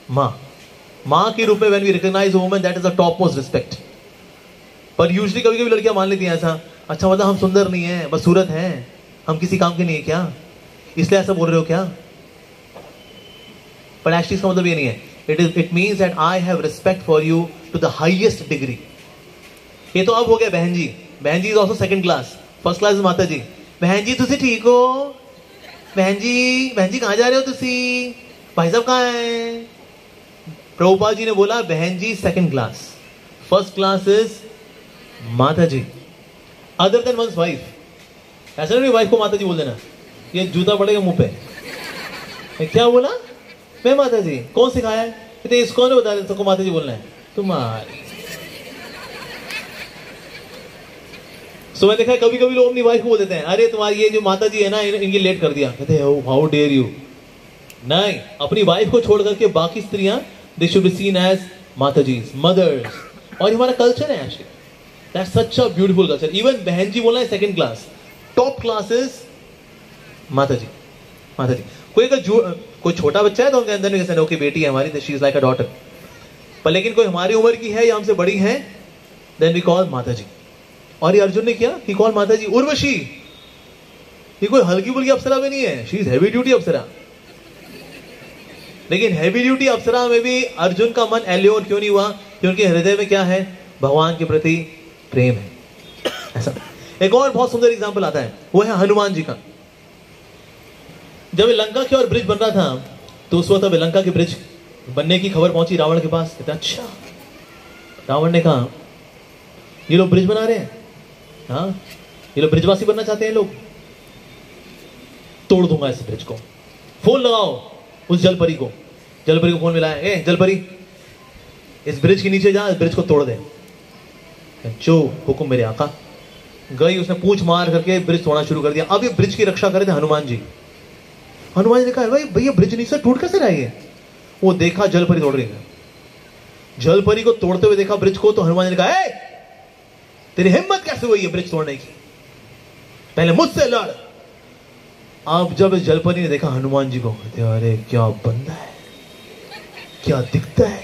मां के रूप में। When we recognise a woman, that is the top most respect. पर यूजुअली कभी कभी लड़कियां मान लेती हैं ऐसा, अच्छा मतलब हम सुंदर नहीं है, बस सूरत हैं, हम किसी काम के नहीं है क्या, इसलिए ऐसा बोल रहे हो क्या? पर एक्चुअली इसका मतलब ये नहीं है। It means that I have respect for you to the highest degree. ये तो अब हो गया बहन जी। बहन जी is also second class, first class is माता जी। बहन जी तुसी ठीक हो? बहन जी कहां जा रहे हो तुसी? भाई साहब कहां है? प्रभुपाद जी ने बोला बहन जी second class, first class is माता जी, अदर देन वंस वाइफ। ऐसा नहीं वाइफ को माता जी बोल देना, ये जूता पड़ेगा मुंह पे। क्या बोला? मैं माता जी? कौन सिखाया है? कहते इसको ने बता सबको माता जी बोलना है तुम्हारी। सो मैं देखा कभी कभी लोग अपनी वाइफ को बोल देते हैं अरे तुम्हारी ये जो माता जी है ना, इनकी लेट कर दिया। कहते हाउ डेयर यू। नहीं, अपनी वाइफ को छोड़ करके बाकी स्त्रियां they should be seen as माता जी, मदर्स। और हमारा कल्चर है actually, that's such a beautiful culture. Even बहन जी बोलना है second class, top class is माता जी। माता जी कोई छोटा बच्चा है तो उनके अंदर में ओके बेटी है हमारी, she is like a daughter. पर लेकिन कोई हमारी उम्र की है या हमसे बड़ी है, देन वी कॉल माता जी। और ये अर्जुन ने किया, ही कॉल माता जी उर्वशी। ये कोई हल्की फुल्की अप्सरा भी नहीं है, शी इज हैवी ड्यूटी अप्सरा। लेकिन हैवी ड्यूटी अप्सरा में भी अर्जुन का मन एल्योर क्यों नहीं हुआ? क्योंकि हृदय में क्या है? भगवान के प्रति प्रेम है। ऐसा एक और बहुत सुंदर एग्जांपल आता है, वो है हनुमान जी का। जब लंका की ओर ब्रिज बन रहा था, तो उस वक्त अब लंका के ब्रिज बनने की खबर पहुंची रावण के पास। कहता अच्छा। रावण ने कहा ये लोग ब्रिज बना रहे हैं, हाँ ये लोग ब्रिजवासी बनना चाहते हैं लोग, तोड़ दूंगा इस ब्रिज को। फोन लगाओ उस जलपरी को। जलपरी को फोन मिलाया, ए जलपरी इस ब्रिज के नीचे जा, इस ब्रिज को तोड़ दे। जो हुक्म मेरे आका। गई, उसने पूंछ मार करके ब्रिज तोड़ना शुरू कर दिया। अब ये ब्रिज की रक्षा करे थे हनुमान जी। हनुमान जी ने कहा भाई भैया ब्रिज नीचे टूट कैसे रहा है? वो देखा जलपरी तोड़ रही है। जलपरी को तोड़ते हुए देखा ब्रिज को, तो हनुमान जी ने कहा तेरी हिम्मत कैसे हुई है ब्रिज तोड़ने की? पहले मुझसे लड़। अब जब इस जलपरी ने देखा हनुमान जी को, कहते अरे क्या बंदा है, क्या दिखता है।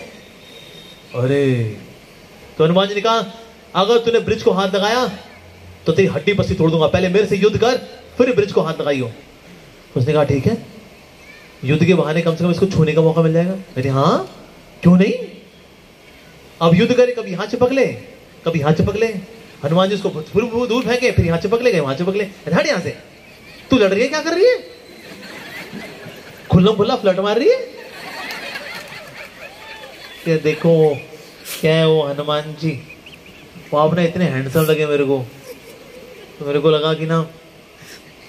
अरे तो हनुमान जी ने कहा अगर तूने ब्रिज को हाथ लगाया तो तेरी हड्डी पस्सी तोड़ दूंगा, पहले मेरे से युद्ध कर फिर ब्रिज को हाथ लगाइयो। उसने कहा ठीक है, युद्ध के बहाने कम से कम इसको छूने का मौका मिल जाएगा। कहते हाँ क्यों नहीं, अब युद्ध करे, कभी यहां चिपक ले कभी यहां चिपक ले। हनुमान जी उसको दूर फेंके, फिर यहां चिपक ले, वहां चिपक ले। हट यहां से, तू लड़ रही है, क्या कर रही है? खुल्ला खुल्ला फ्लट मार रही है। ये देखो क्या है वो हनुमान जी, वो आपने इतने हैंडसम लगे मेरे को, तो मेरे को लगा कि ना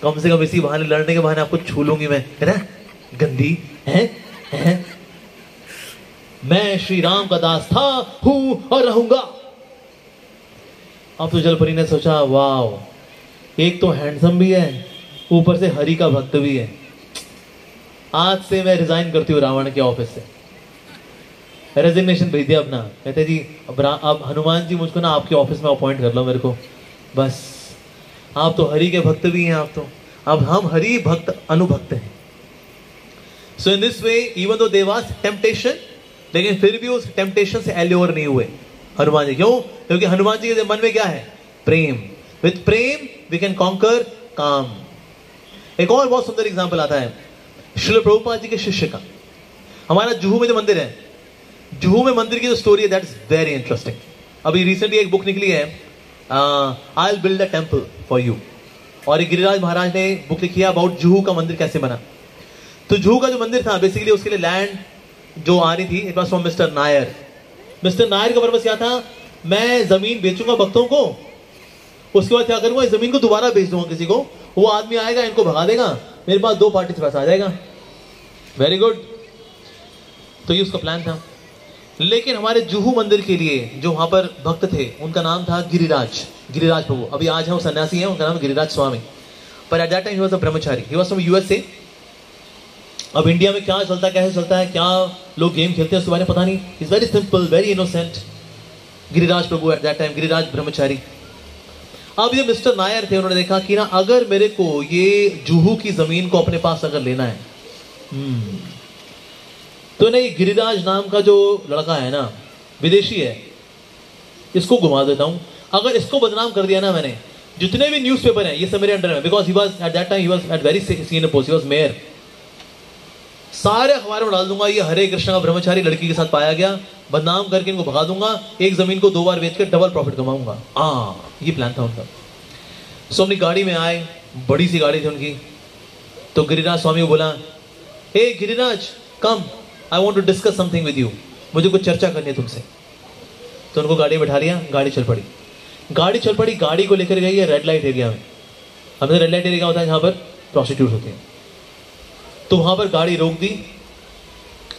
कम से कम इसी बहाने, लड़ने के बहाने आपको छू लूंगी मैं। है ना गंदी है? मैं श्री राम का दास था, हूं और रहूंगा। अब तो जलपरी ने सोचा वाह, एक तो हैंडसम भी है, ऊपर से हरि का भक्त भी है। आज से मैं रिजाइन करती हूँ रावण के ऑफिस से, रेजिग्नेशन भेज दिया अपना। कहते जी अब हनुमान जी मुझको ना आपके ऑफिस में अपॉइंट कर लो मेरे को, बस आप तो हरि के भक्त भी हैं, आप तो, अब हम हरि भक्त अनुभक्त हैं। So in this way even though there was temptation, लेकिन फिर भी उस टेम्पटेशन से एल्योर नहीं हुए हनुमान जी। क्यों? क्योंकि हनुमान जी के मन में क्या है? प्रेम। With prem we can conquer kaam. एक और बहुत सुंदर एग्जांपल आता है श्रील प्रभुपाद जी के शिष्य का। हमारा जुहू में जो मंदिर है, जुहू में मंदिर की जो स्टोरी है दैट इज वेरी इंटरेस्टिंग। अभी रिसेंटली एक बुक निकली है, I will build a temple for you, और एक गिरिराज महाराज ने बुक लिखी है अबाउट जुहू का मंदिर कैसे बना। तो जुहू का जो मंदिर था बेसिकली उसके लिए लैंड जो आ रही थी it was from mister Nair. Mister Nair का पर्पस क्या था? मैं जमीन बेचूंगा भक्तों को, उसके बाद क्या करूंगा, इस जमीन को दोबारा बेच दूंगा किसी को, वो आदमी आएगा इनको भगा देगा, मेरे पास 2 पार्टी से पैसा आ जाएगा। Very good. तो ये उसका प्लान था। लेकिन हमारे जुहू मंदिर के लिए जो वहां पर भक्त थे उनका नाम था गिरिराज, गिरिराज प्रभु। अभी आज है वो सन्यासी है, उनका नाम गिरिराज स्वामी। पर at that time he was a Brahmachari, he was from USA. अब इंडिया में क्या चलता है, कैसे चलता है, क्या लोग गेम खेलते हैं उसके बारे में पता नहीं। Is very simple, very innocent Giriraj Prabhu at that time, Giriraj ब्रह्मचारी। अब ये मिस्टर नायर थे, उन्होंने देखा कि ना अगर मेरे को ये जुहू की जमीन को अपने पास अगर लेना है, तो ना ये गिरिराज नाम का जो लड़का है ना, विदेशी है, इसको घुमा देता हूं। अगर इसको बदनाम कर दिया ना मैंने, जितने भी न्यूज़पेपर हैं ये सब मेरे अंडर में, because he was at that time he was at very senior post, he was mayor. सारे अखबारों में डाल दूंगा ये हरे कृष्ण का ब्रह्मचारी लड़की के साथ पाया गया, बदनाम करके इनको भगा दूंगा, एक जमीन को 2 बार बेच कर डबल प्रॉफिट कमाऊंगा। ये प्लान था उनका। सो अपनी गाड़ी में आए, बड़ी सी गाड़ी थी उनकी। तो गिरिराज स्वामी को बोला, हे Giriraj come, I want to discuss something with you, मुझे कुछ चर्चा करनी है तुमसे। तो उनको गाड़ी में बैठा लिया, गाड़ी चल पड़ी। गाड़ी चल पड़ी, गाड़ी को लेकर गई है रेड लाइट एरिया में। हमें रेड लाइट एरिया होता है जहां पर प्रोस्टिट्यूट होती है। तो वहां पर गाड़ी रोक दी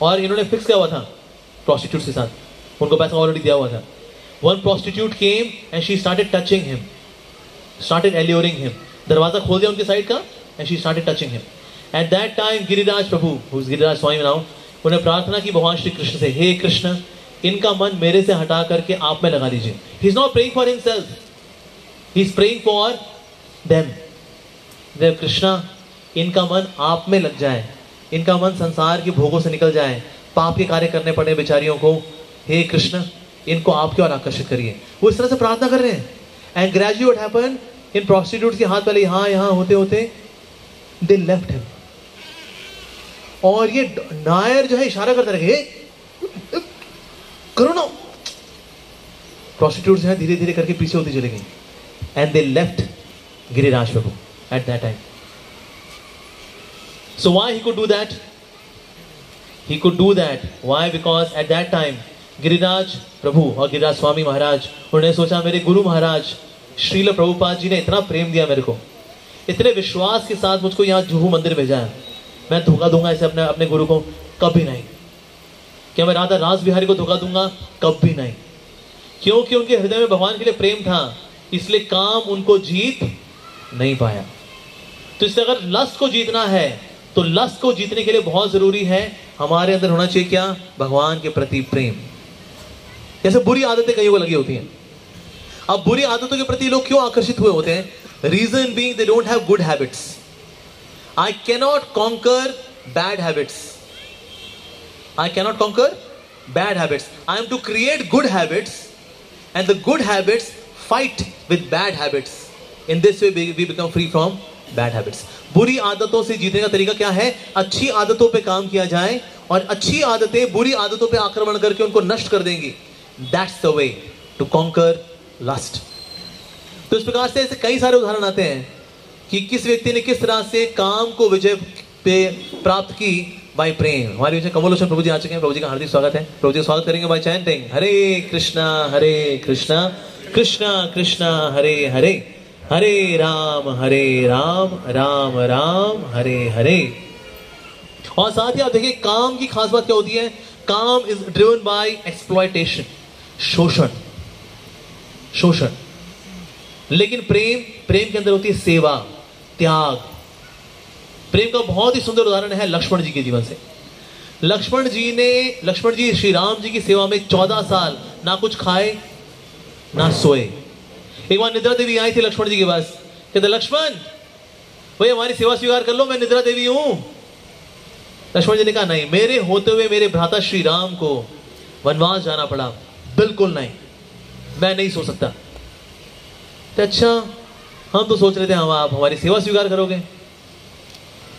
और इन्होंने फिक्स किया हुआ था प्रोस्टिट्यूट के साथ, उनको पैसा ऑलरेडी दिया हुआ था। One prostitute came and she started touching him, started alluring him. दरवाजा खोल दिया उनके साइड का and she started touching him. At that time Giriraj Prabhu, Giriraj Swami now, उन्हें प्रार्थना की भगवान श्री कृष्ण से, हे कृष्ण इनका मन मेरे से हटा करके आप में लगा दीजिए। He is not praying for himself, he is praying for them. Dev Krishna इनका मन आप में लग जाए, इनका मन संसार की भोगों से निकल जाए, पाप के कार्य करने पड़े बेचारियों को, हे कृष्ण इनको आप की ओर आकर्षित करिए। वो इस तरह से प्रार्थना कर रहे हैं। And gradually what happened, in prostitutes के हाथ पहले यहाँ होते होते दे लेफ्ट हिम। और ये नायर जो है इशारा करते रहे, करो ना। प्रोस्टिट्यूट जो है धीरे धीरे करके पीछे होती चली गई and they left Giriraj Prabhu at that time. So why he could do that? He could do that. Why? Because at that time Giriraj Prabhu और गिरिराज स्वामी महाराज, उन्होंने सोचा मेरे गुरु महाराज श्रील प्रभुपाद जी ने इतना प्रेम दिया मेरे को, इतने विश्वास के साथ मुझको यहाँ जुहू मंदिर भेजा है, मैं धोखा दूंगा इसे अपने गुरु को? कभी नहीं। क्या मैं राधा रास बिहारी को धोखा दूंगा? कभी नहीं। क्योंकि उनके हृदय में भगवान के लिए प्रेम था, इसलिए काम उनको जीत नहीं पाया। तो इससे अगर लस्ट को जीतना है तो लस्ट को जीतने के लिए बहुत जरूरी है हमारे अंदर होना चाहिए क्या? भगवान के प्रति प्रेम। जैसे बुरी आदतें कईयों को लगी होती हैं। अब बुरी आदतों के प्रति लोग क्यों आकर्षित हुए होते हैं? Reason being they don't have good habits. I cannot conquer bad habits, I cannot conquer bad habits, I am to create good habits and the good habits fight with bad habits. In this way we become free from bad habits. बुरी आदतों से जीतने का तरीका क्या है? अच्छी आदतों पे काम किया जाए और अच्छी आदतें बुरी आदतों पे आक्रमण करके उनको नष्ट कर देंगी। That's the way to conquer lust. तो इस प्रकार से ऐसे कई सारे उदाहरण आते हैं कि किस व्यक्ति ने किस तरह से काम को विजय पे प्राप्त की बाय प्रेम। हमारे बीच में कमल लोचन प्रभु जी आ चुके हैं, प्रभु जी का हार्दिक स्वागत है। प्रभु जी स्वागत करेंगे बाय चैंटिंग हरे कृष्णा कृष्णा कृष्णा हरे हरे, हरे राम राम राम हरे हरे। और साथ ही आप देखिए काम की खास बात क्या होती है? काम इज ड्रिवन बाय एक्सप्लॉयटेशन, शोषण, शोषण। लेकिन प्रेम के अंदर होती है सेवा, त्याग। प्रेम का बहुत ही सुंदर उदाहरण है लक्ष्मण जी के जीवन से। लक्ष्मण जी श्री राम जी की सेवा में 14 साल ना कुछ खाए ना सोए। एक बार निद्रा देवी आई थी लक्ष्मण जी के पास कहते लक्ष्मण भाई हमारी सेवा स्वीकार कर लो, मैं निद्रा देवी हूं। लक्ष्मण जी ने कहा नहीं, मेरे होते हुए मेरे भ्राता श्री राम को वनवास जाना पड़ा, बिल्कुल नहीं, मैं नहीं सो सकता। तो अच्छा, हम तो सोच रहे थे हम आप हमारी सेवा स्वीकार करोगे।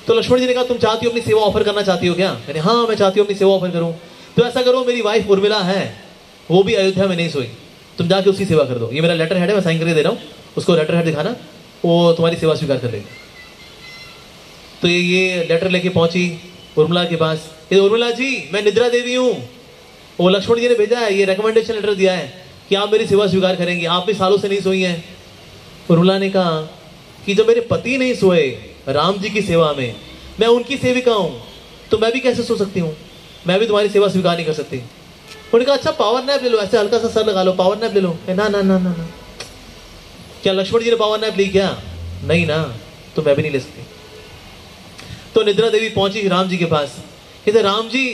तो लक्ष्मण जी ने कहा तुम चाहती हो अपनी सेवा ऑफर करना चाहती हो क्या? मैंने हाँ मैं चाहती हूँ अपनी सेवा ऑफर करूं। तो ऐसा करो, मेरी वाइफ उर्मिला है, वो भी अयोध्या में नहीं सोई, तुम जाके उसकी सेवा कर दो। ये मेरा लेटर हेड है, मैं साइन करके दे रहा हूँ, उसको लेटर हेड दिखाना, वो तुम्हारी सेवा स्वीकार कर लेगी। तो ये लेटर लेके पहुंची उर्मिला के पास। ये उर्मिला जी मैं निद्रा देवी हूँ, वो लक्ष्मण जी ने भेजा है, ये रिकमेंडेशन लेटर दिया है कि आप मेरी सेवा स्वीकार करेंगी, आप भी सालों से नहीं सोई हैं। उर्मिला ने कहा कि जब मेरे पति नहीं सोए राम जी की सेवा में, मैं उनकी सेविका हूं, तो मैं भी कैसे सो सकती हूँ, मैं भी तुम्हारी सेवा स्वीकार नहीं कर सकती। उन्होंने कहा अच्छा पावर नैप ले लो, ऐसे हल्का सा सर लगा लो, पावर नैप ले लो। ना ना ना ना ना, क्या लक्ष्मण जी ने पावर नैप ली क्या? नहीं ना, तो मैं भी नहीं ले सकती। तो निद्रा देवी पहुंची राम जी के पास, कहते राम जी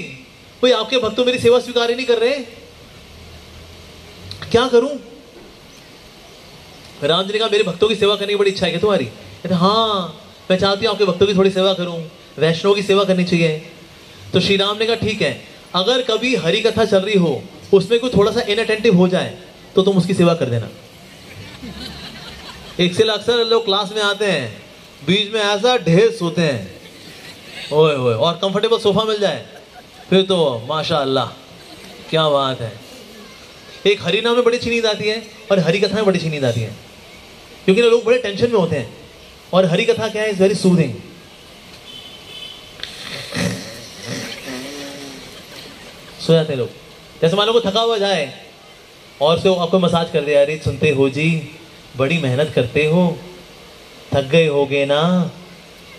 कोई आपके भक्त तो मेरी सेवा स्वीकार ही नहीं कर रहे, क्या करूं? राम जी ने कहा मेरे भक्तों की सेवा करने की बड़ी इच्छा है क्या तुम्हारी? कहते हाँ मैं चाहती हूँ आपके भक्तों की थोड़ी सेवा करूं, वैष्णव की सेवा करनी चाहिए। तो श्री राम ने कहा ठीक है, अगर कभी हरि कथा चल रही हो उसमें कोई थोड़ा सा इनअटेंटिव हो जाए तो तुम उसकी सेवा कर देना। एक से अक्सर लोग क्लास में आते हैं, बीच में ऐसा ढेर सोते हैं, ओए ओए, और कंफर्टेबल सोफा मिल जाए फिर तो माशाअल्लाह क्या बात है। एक हरि नाम में बड़ी अच्छी नींद आती है और हरि कथा में बड़ी अच्छी नींद आती है, क्योंकि लोग बड़े टेंशन में होते हैं, और हरि कथा क्या है, इज वेरी सूदिंग। सो जाते हैं लोग। जैसे मान लो को थका हुआ जाए और से आपको मसाज कर दिया, अरे सुनते हो जी बड़ी मेहनत करते हो, थक गए होगे ना,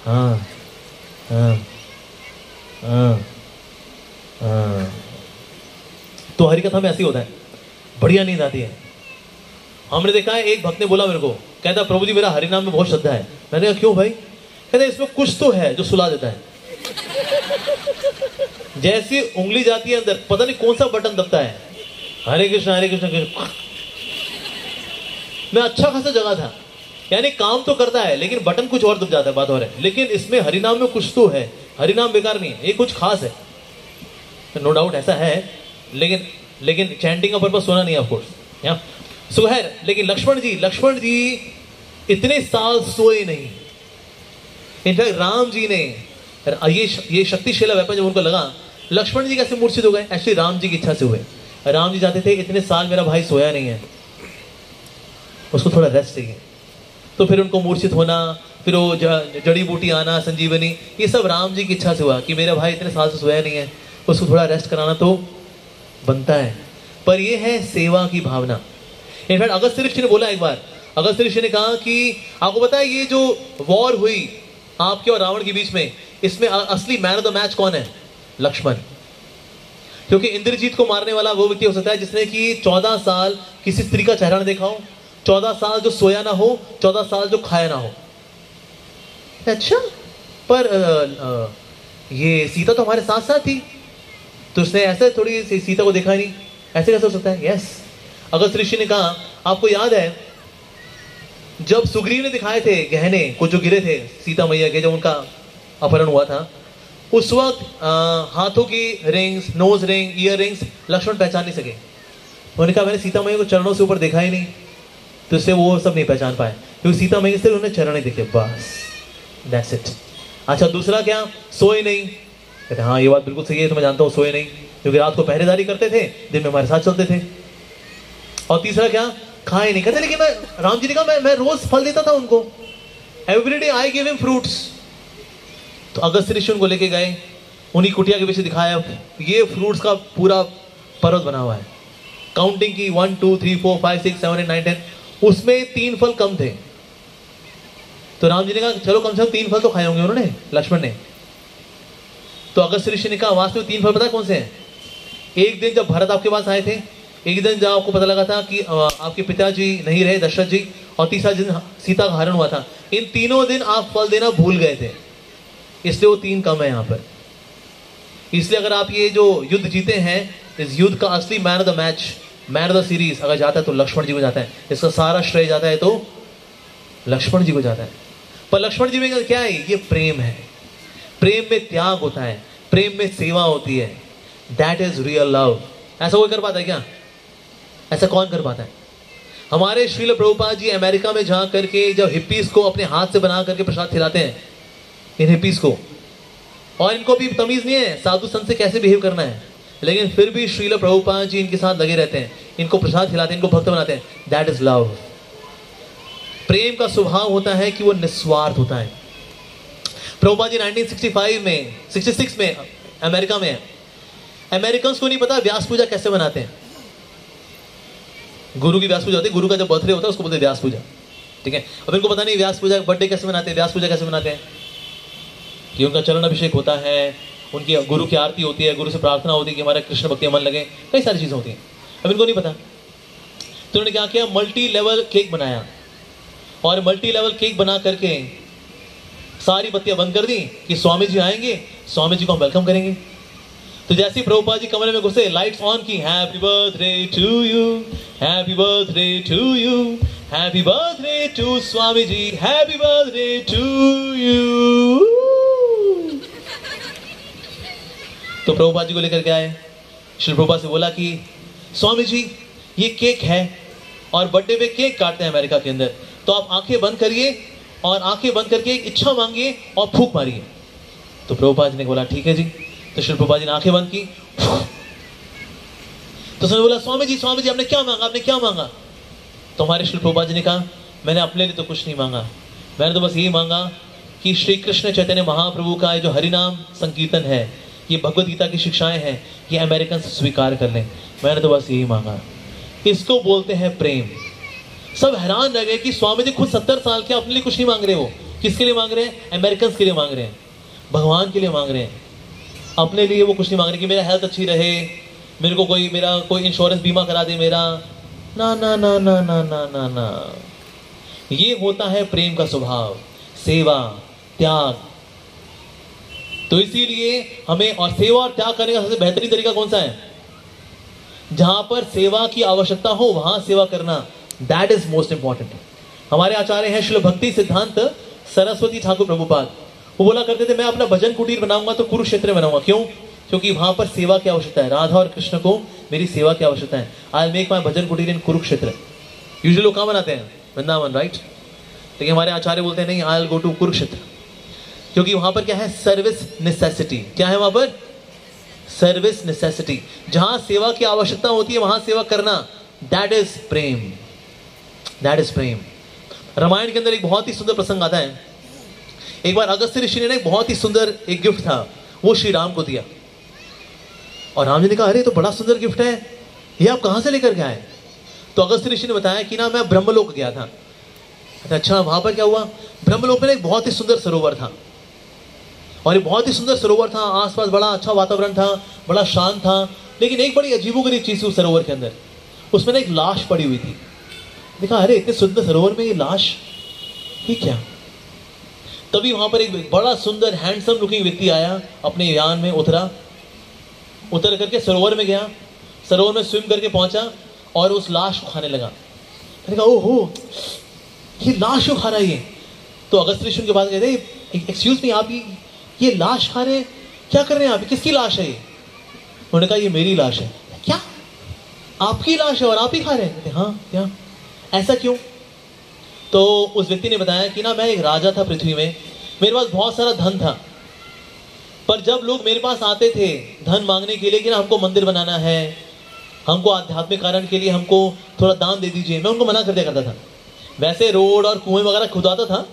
हाँ हाँ हाँ हाँ। तो हरि कथा में ऐसी होता है, बढ़िया नींद आती है। हमने देखा है, एक भक्त ने बोला मेरे को, कहता प्रभु जी मेरा हरि नाम में बहुत श्रद्धा है। मैंने कहा क्यों भाई? कहता इसमें कुछ तो है जो सुला देता है। जैसी उंगली जाती है अंदर, पता नहीं कौन सा बटन दबता है, हरे कृष्ण कृष्ण। मैं अच्छा खासा जगह था, यानी काम तो करता है लेकिन बटन कुछ और दब जाता है, बात और है। लेकिन इसमें हरिनाम में कुछ तो है, हरिनाम बेकार नहीं है, ये कुछ खास है, नो डाउट ऐसा है। लेकिन चैंटिंग का पर्पस सोना नहीं है ऑफकोर्स। सो है, लेकिन लक्ष्मण जी इतने साल सोए नहीं। इनफैक्ट राम जी ने ये शक्तिशाली वेपन जब उनको लगा, लक्ष्मण जी कैसे मूर्छित हो गए? एक्चुअली राम जी की इच्छा से हुए। राम जी चाहते थे इतने साल मेरा भाई सोया नहीं है, उसको थोड़ा रेस्ट चाहिए। तो फिर उनको मूर्छित होना, फिर वो जड़ी बूटी आना, संजीवनी, ये सब राम जी की इच्छा से हुआ कि मेरा भाई इतने साल से सोया नहीं है, उसको थोड़ा रेस्ट कराना तो बनता है। पर ये है सेवा की भावना। इनफैक्ट अगस्त ऋषि ने बोला एक बार, अगस्त ऋषि ने कहा कि आपको पता है ये जो वॉर हुई आपके और रावण के बीच में, इसमें असली मैन ऑफ द मैच कौन है? लक्ष्मण। क्योंकि इंद्रजीत को मारने वाला वो व्यक्ति हो सकता है जिसने कि 14 साल किसी स्त्री का चेहरा न देखा हो, 14 साल जो सोया ना हो, 14 साल जो खाया ना हो। अच्छा, पर ये सीता तो हमारे साथ साथ थी, तो उसने ऐसे थोड़ी सीता को देखा नहीं, ऐसे कैसे हो सकता है? यस, अगस्त ऋषि ने कहा आपको याद है जब सुग्रीव ने दिखाए थे गहने को जो गिरे थे सीता मैया के, जब उनका अपहरण हुआ था, उस वक्त हाथों की rings, nose ring, earrings Lakshman पहचान नहीं सके। उन्होंने कहा मैंने सीता मैया को चरणों से ऊपर देखा ही नहीं, तो इससे वो सब नहीं पहचान पाए, क्योंकि सीता मैया से उन्होंने चरण ही देखे, बस दैट्स इट। अच्छा, दूसरा क्या? सोए नहीं। कहते हाँ ये बात बिल्कुल सही है, तो मैं जानता हूँ सोए नहीं, क्योंकि रात को पहरेदारी करते थे, दिन में हमारे साथ चलते थे। और तीसरा क्या? खाए नहीं। कहते लेकिन मैं, राम जी ने कहा मैं रोज फल देता था उनको, everyday I give him fruits. तो अगस्त ऋषि उनको लेके गए, उन्हीं कुटिया के पीछे दिखाया, ये फ्रूट्स का पूरा पर्वत बना हुआ है, काउंटिंग की 1 2 3 4 5 6 7 8 9 10, उसमें 3 फल कम थे। तो राम जी ने कहा चलो कम से कम 3 फल तो खाए होंगे उन्होंने, लक्ष्मण ने। तो अगस्त ऋषि ने कहा वास्तव में 3 फल पता है कौन से हैं? एक दिन जब भरत आपके पास आए थे, एक दिन जब आपको पता लगा था कि आपके पिताजी नहीं रहे दशरथ जी, और तीसरा दिन सीता का हरण हुआ था, इन तीनों दिन आप फल देना भूल गए थे, इसलिए वो 3 कम है यहाँ पर। इसलिए अगर आप ये जो युद्ध जीते हैं, इस युद्ध का असली man of the match, man of the series अगर जाता है तो लक्ष्मण जी को जाता है, इसका सारा श्रेय जाता है तो लक्ष्मण जी को जाता है। पर लक्ष्मण जी में क्या है? ये प्रेम है। प्रेम में त्याग होता है, प्रेम में सेवा होती है। That is real love. ऐसा कोई कर पाता है क्या? ऐसा कौन कर पाता है? हमारे श्रील प्रभुपाद जी अमेरिका में जा करके जब हिप्पीज को अपने हाथ से बना करके प्रसाद खिलाते हैं, इन हिप्पीज को, और इनको भी तमीज नहीं है साधु संत से कैसे बिहेव करना है, लेकिन फिर भी श्रील प्रभुपाद जी इनके साथ लगे रहते हैं, इनको प्रसाद खिलाते हैं, इनको भक्त बनाते हैं। That is love. प्रेम का स्वभाव होता है कि वो निस्वार्थ होता है। प्रभुपाद जी 1966 में अमेरिका में है। अमेरिकन को नहीं पता व्यास पूजा कैसे बनाते हैं। गुरु की व्यास पूजा होती है, गुरु का जब बर्थडे होता है उसको बोलते हैं व्यास पूजा, ठीक है। अब इनको पता नहीं व्यास पूजा बर्थडे कैसे मनाते हैं, व्यास पूजा कैसे मनाते हैं, कि उनका चरण अभिषेक होता है, उनकी गुरु की आरती होती है, गुरु से प्रार्थना होती है कि हमारा कृष्ण भक्ति में मन लगे, कई सारी चीजें होती हैं। अब इनको नहीं पता, तो उन्होंने क्या किया, मल्टी लेवल केक बनाया, और मल्टी लेवल केक बना करके सारी बत्तियां बंद कर दी कि स्वामी जी आएंगे, स्वामी जी को हम वेलकम करेंगे। तो जैसे ही प्रभुपाद जी कमरे में घुसे, लाइट्स ऑन की, happy birthday to you, happy birthday to you, happy birthday to Swami ji, happy birthday to you. तो प्रभुपाद जी को लेकर के आए, श्री प्रभुपाद से बोला कि स्वामी जी ये केक है और बर्थडे पे केक काटते हैं अमेरिका के अंदर, तो आप आंखें बंद करिए और आंखें बंद करके एक इच्छा मांगिए और फूंक मारिए। तो प्रभुपाद जी ने बोला ठीक है जी। तो श्री प्रभुपाद जी ने आंखें बंद की, तो उसने बोला स्वामी जी आपने क्या मांगा, आपने क्या मांगा? तो हमारे श्री प्रभुपाद जी ने कहा मैंने अपने लिए तो कुछ नहीं मांगा, मैंने तो बस यही मांगा कि श्री कृष्ण चैतन्य महाप्रभु का जो हरिनाम संकीर्तन है, ये भगवत गीता की शिक्षाएं हैं, ये अमेरिकन स्वीकार कर लें, मैंने तो बस यही मांगा। इसको बोलते हैं प्रेम। सब हैरान रह गए कि स्वामी जी खुद 70 साल के अपने लिए कुछ नहीं मांग रहे। वो किसके लिए मांग रहे हैं? अमेरिकन के लिए मांग रहे हैं, भगवान के लिए मांग रहे हैं। अपने लिए वो कुछ नहीं मांग रहे कि मेरा हेल्थ अच्छी रहे, मेरे को मेरा कोई इंश्योरेंस बीमा करा दे मेरा। ना ना ना ना ना ना ना ना, ये होता है प्रेम का स्वभाव, सेवा, त्याग। तो इसीलिए हमें, और सेवा और त्याग करने का सबसे बेहतरीन तरीका कौन सा है? जहां पर सेवा की आवश्यकता हो वहां सेवा करना, दैट इज मोस्ट इंपॉर्टेंट। हमारे आचार्य हैं श्रील भक्ति सिद्धांत सरस्वती ठाकुर प्रभुपाद, वो बोला करते थे मैं अपना भजन कुटीर बनाऊंगा तो कुरुक्षेत्र में बनाऊंगा। क्यों? क्योंकि वहां पर सेवा की आवश्यकता है, राधा और कृष्ण को मेरी सेवा की आवश्यकता है। आई मेक माय भजन कुटीर इन कुरुक्षेत्र। यूजुअली लोग कहां बनाते हैं? वृंदावन, राइट? लेकिन हमारे आचार्य बोलते हैं नहीं, I will go to Kurukshetra, क्योंकि वहां पर क्या है? Service necessity. क्या है वहां पर? Service necessity. जहां सेवा की आवश्यकता होती है वहां सेवा करना, that is prem, that is prem. Ramayan के अंदर एक बहुत ही सुंदर प्रसंग आता है। एक बार अगस्त्य ऋषि ने एक बहुत ही सुंदर एक गिफ्ट था, वो श्री राम को दिया, और राम जी ने कहा अरे तो बड़ा सुंदर गिफ्ट है, ये आप कहां से लेकर के आए? तो अगस्त्य ऋषि ने बताया कि ना मैं ब्रह्मलोक गया था। अच्छा, वहां पर क्या हुआ? ब्रह्मलोक में एक बहुत ही सुंदर सरोवर था, और ये बहुत ही सुंदर सरोवर था, आसपास बड़ा अच्छा वातावरण था, बड़ा शांत था। लेकिन एक बड़ी अजीबोगरीब चीज थी उस सरोवर के अंदर, उसमें ना एक लाश पड़ी हुई थी। देखा अरे इतने सुंदर सरोवर में ये लाश, ये क्या? तभी वहां पर एक बड़ा सुंदर हैंडसम लुकिंग व्यक्ति आया, अपने यान में उतर करके सरोवर में गया, सरोवर में स्विम करके पहुंचा और उस लाश को खाने लगा। मैंने कहा ओहो, ये लाश क्यों खा रहा है ये? तो अगस्त्य ऋषि के पास कहते एक्सक्यूज मी, आप ये लाश खा रहे हैं, क्या कर रहे हैं आप? किसकी लाश है ये? उन्होंने कहा ये मेरी लाश है। क्या? आपकी लाश है और आप ही खा रहे हैं? कहते हाँ, क्या ऐसा क्यों? तो उस व्यक्ति ने बताया कि ना मैं एक राजा था पृथ्वी में, मेरे पास बहुत सारा धन था, पर जब लोग मेरे पास आते थे धन मांगने के लिए कि ना हमको मंदिर बनाना है, हमको आध्यात्मिक कारण के लिए हमको थोड़ा दान दे दीजिए, मैं उनको मना कर दिया करता था। वैसे रोड और कुएं वगैरह खुदाता था,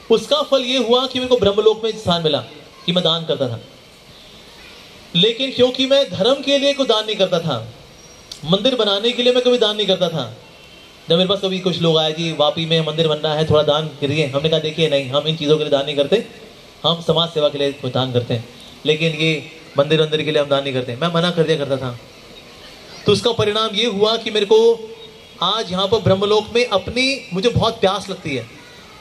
उसका फल ये हुआ कि मेरे को ब्रह्मलोक में स्थान मिला कि मैं दान करता था। लेकिन क्योंकि मैं धर्म के लिए कोई दान नहीं करता था, मंदिर बनाने के लिए मैं कभी दान नहीं करता था। जब मेरे पास कभी कुछ लोग आए जी वापी में मंदिर बनना है, थोड़ा दान करिए, हमने कहा देखिए नहीं, हम इन चीज़ों के लिए दान नहीं करते, हम समाज सेवा के लिए कोई दान करते हैं, लेकिन ये मंदिर के लिए हम दान नहीं करते, मैं मना कर दिया करता था। तो उसका परिणाम ये हुआ कि मेरे को आज यहाँ पर ब्रह्मलोक में मुझे बहुत प्यास लगती है,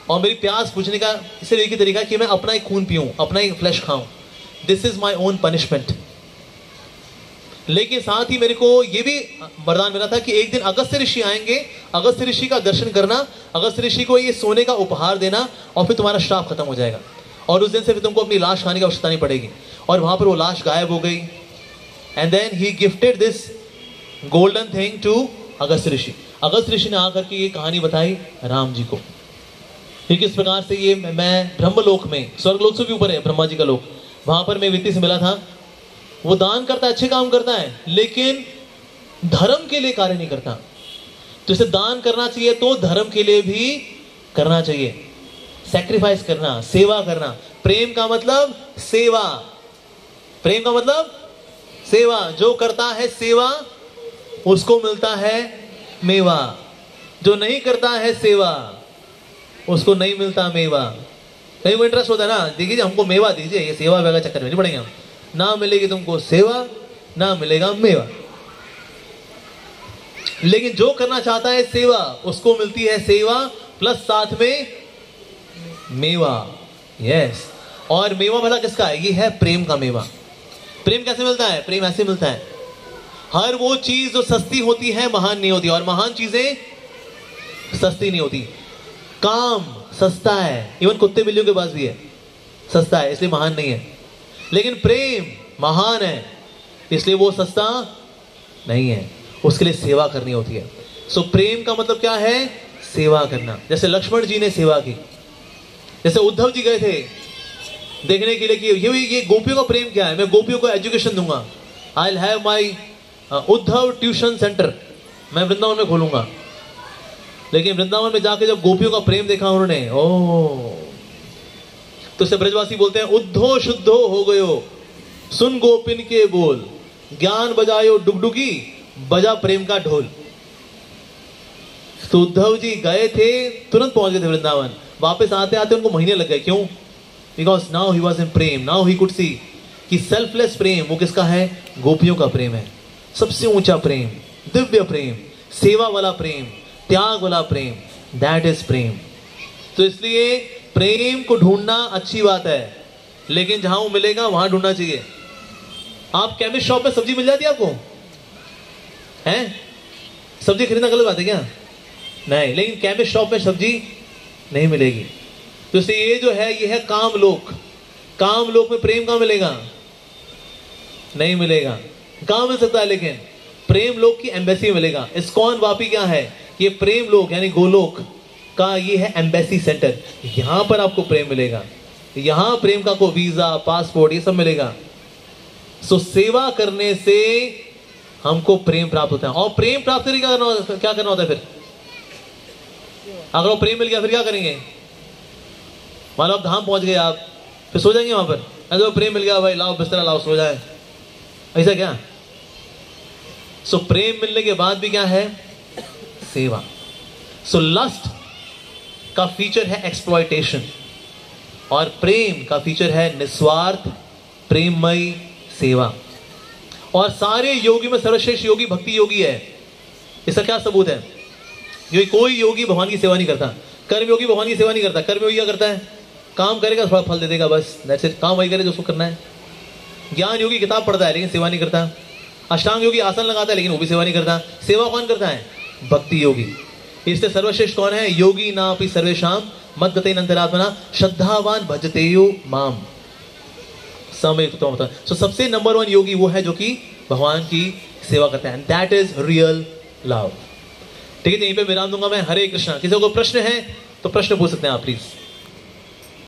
और मेरी प्यास बुझने का इसलिए एक ही तरीका कि मैं अपना ही खून पीऊँ, अपना ही फ्लैश खाऊँ। This is my own punishment. लेकिन साथ ही मेरे को ये भी वरदान मिला था कि एक दिन अगस्त ऋषि आएंगे, अगस्त ऋषि का दर्शन करना, अगस्त ऋषि को ये सोने का उपहार देना, और फिर तुम्हारा श्राप खत्म हो जाएगा, और उस दिन से फिर तुमको अपनी लाश खाने की आवश्यकता नहीं पड़ेगी। और वहां पर वो लाश गायब हो गई। And then he gifted this golden thing to Agast Rishi. Agast Rishi ने आकर के ये कहानी बताई राम जी को कि किस प्रकार से ये मैं ब्रह्मलोक में, स्वर्गलोक से भी ऊपर है ब्रह्मा जी का लोक, वहां पर मैं व्यक्ति से मिला था। वो दान करता है, अच्छे काम करता है, लेकिन धर्म के लिए कार्य नहीं करता। तो इसे दान करना चाहिए तो धर्म के लिए भी करना चाहिए, सैक्रिफाइस करना, सेवा करना। प्रेम का मतलब सेवा, प्रेम का मतलब सेवा। जो करता है सेवा उसको मिलता है मेवा, जो नहीं करता है सेवा उसको नहीं मिलता मेवा। कहीं वो इंटरेस्ट होता है ना, देखिए हमको मेवा दीजिए, ये सेवा वेगा चक्कर में नहीं पड़ेंगे हम। ना मिलेगी तुमको सेवा, ना मिलेगा मेवा। लेकिन जो करना चाहता है सेवा उसको मिलती है सेवा प्लस साथ में मेवा। यस, और मेवा भला किसका है? ये है प्रेम का मेवा। प्रेम कैसे मिलता है? प्रेम ऐसे मिलता है, हर वो चीज जो सस्ती होती है महान नहीं होती, और महान चीजें सस्ती नहीं होती। काम सस्ता है, इवन कुत्ते बिल्लियों के पास भी है, सस्ता है इसलिए महान नहीं है। लेकिन प्रेम महान है इसलिए वो सस्ता नहीं है, उसके लिए सेवा करनी होती है। सो प्रेम का मतलब क्या है? सेवा करना। जैसे लक्ष्मण जी ने सेवा की, जैसे उद्धव जी गए थे देखने के लिए कि ये गोपियों का प्रेम क्या है, मैं गोपियों को एजुकेशन दूंगा, I will have my Uddhav tuition centre, मैं वृंदावन में खोलूंगा। लेकिन वृंदावन में जाके जब गोपियों का प्रेम देखा उन्होंने, ओ तो इसे ब्रजवासी बोलते हैं उद्धो शुद्धो हो गयो, सुन गोपिन के बोल, ज्ञान बजायो डुगडुगी, बजा प्रेम का ढोल। तो उद्धव जी गए थे, तुरंत पहुंच गए थे वृंदावन, वापस आते आते उनको महीने लग गए। क्यों? Because now he was in Prem, now he could see कि सेल्फलेस प्रेम वो किसका है? गोपियों का प्रेम है। सबसे ऊंचा प्रेम, दिव्य प्रेम, सेवा वाला प्रेम, त्याग वाला प्रेम, दैट इज प्रेम। तो इसलिए प्रेम को ढूंढना अच्छी बात है, लेकिन जहां वो मिलेगा वहां ढूंढना चाहिए। आप केमिस्ट शॉप में सब्जी मिल जाती है आपको, हैं? सब्जी खरीदना गलत बात है क्या? नहीं, लेकिन केमिस्ट शॉप में सब्जी नहीं मिलेगी। तो इसलिए ये जो है ये है काम लोक। काम लोक में प्रेम कहां मिलेगा? नहीं मिलेगा। कहां मिल सकता है? लेकिन प्रेम लोक की एम्बेसी मिलेगा। इस्कॉन वापी क्या है? ये प्रेम लोक यानी गोलोक का ये है एम्बेसी सेंटर। यहां पर आपको प्रेम मिलेगा, यहां प्रेम का को वीजा, पासपोर्ट ये सब मिलेगा। सो सेवा करने से हमको प्रेम प्राप्त होता है। और प्रेम प्राप्त करके क्या करना होता है फिर? अगर वो प्रेम मिल गया फिर क्या करेंगे? मान लो आप धाम पहुंच गए, आप फिर सो जाएंगे वहां पर? अगर प्रेम मिल गया, भाई लाओ बिस्तरा लाओ सो जाए, ऐसा क्या? सो प्रेम मिलने के बाद भी क्या है? सेवा। सो लस्ट का फीचर है एक्सप्लॉयटेशन, और प्रेम का फीचर है निस्वार्थ प्रेममयी सेवा। और सारे योगी में सर्वश्रेष्ठ योगी भक्ति योगी है। इसका क्या सबूत है? क्योंकि कोई योगी भगवान की सेवा नहीं करता। कर्म योगी भगवान की सेवा नहीं करता। कर्म योगी क्या करता है? काम करेगा थोड़ा फल दे देगा, बस दैट्स इट। काम वही करे जो उसको करना है। ज्ञान योगी किताब पढ़ता है लेकिन सेवा नहीं करता। अष्टांग योगी आसन लगाता है लेकिन वो भी सेवा नहीं करता। सेवा कौन करता है? भक्ति योगी। इससे सर्वश्रेष्ठ कौन है? योगी नापि सर्वेषां मद्गतेन अंतरात्मना श्रद्धावान भजतेयो माम समय। सो सबसे नंबर 1 योगी वो है जो कि भगवान की सेवा करता है, दैट इज रियल लव। ठीक है, यहीं पे विराम दूंगा मैं। हरे कृष्णा। किसी को प्रश्न है तो प्रश्न पूछ सकते हैं आप प्लीज।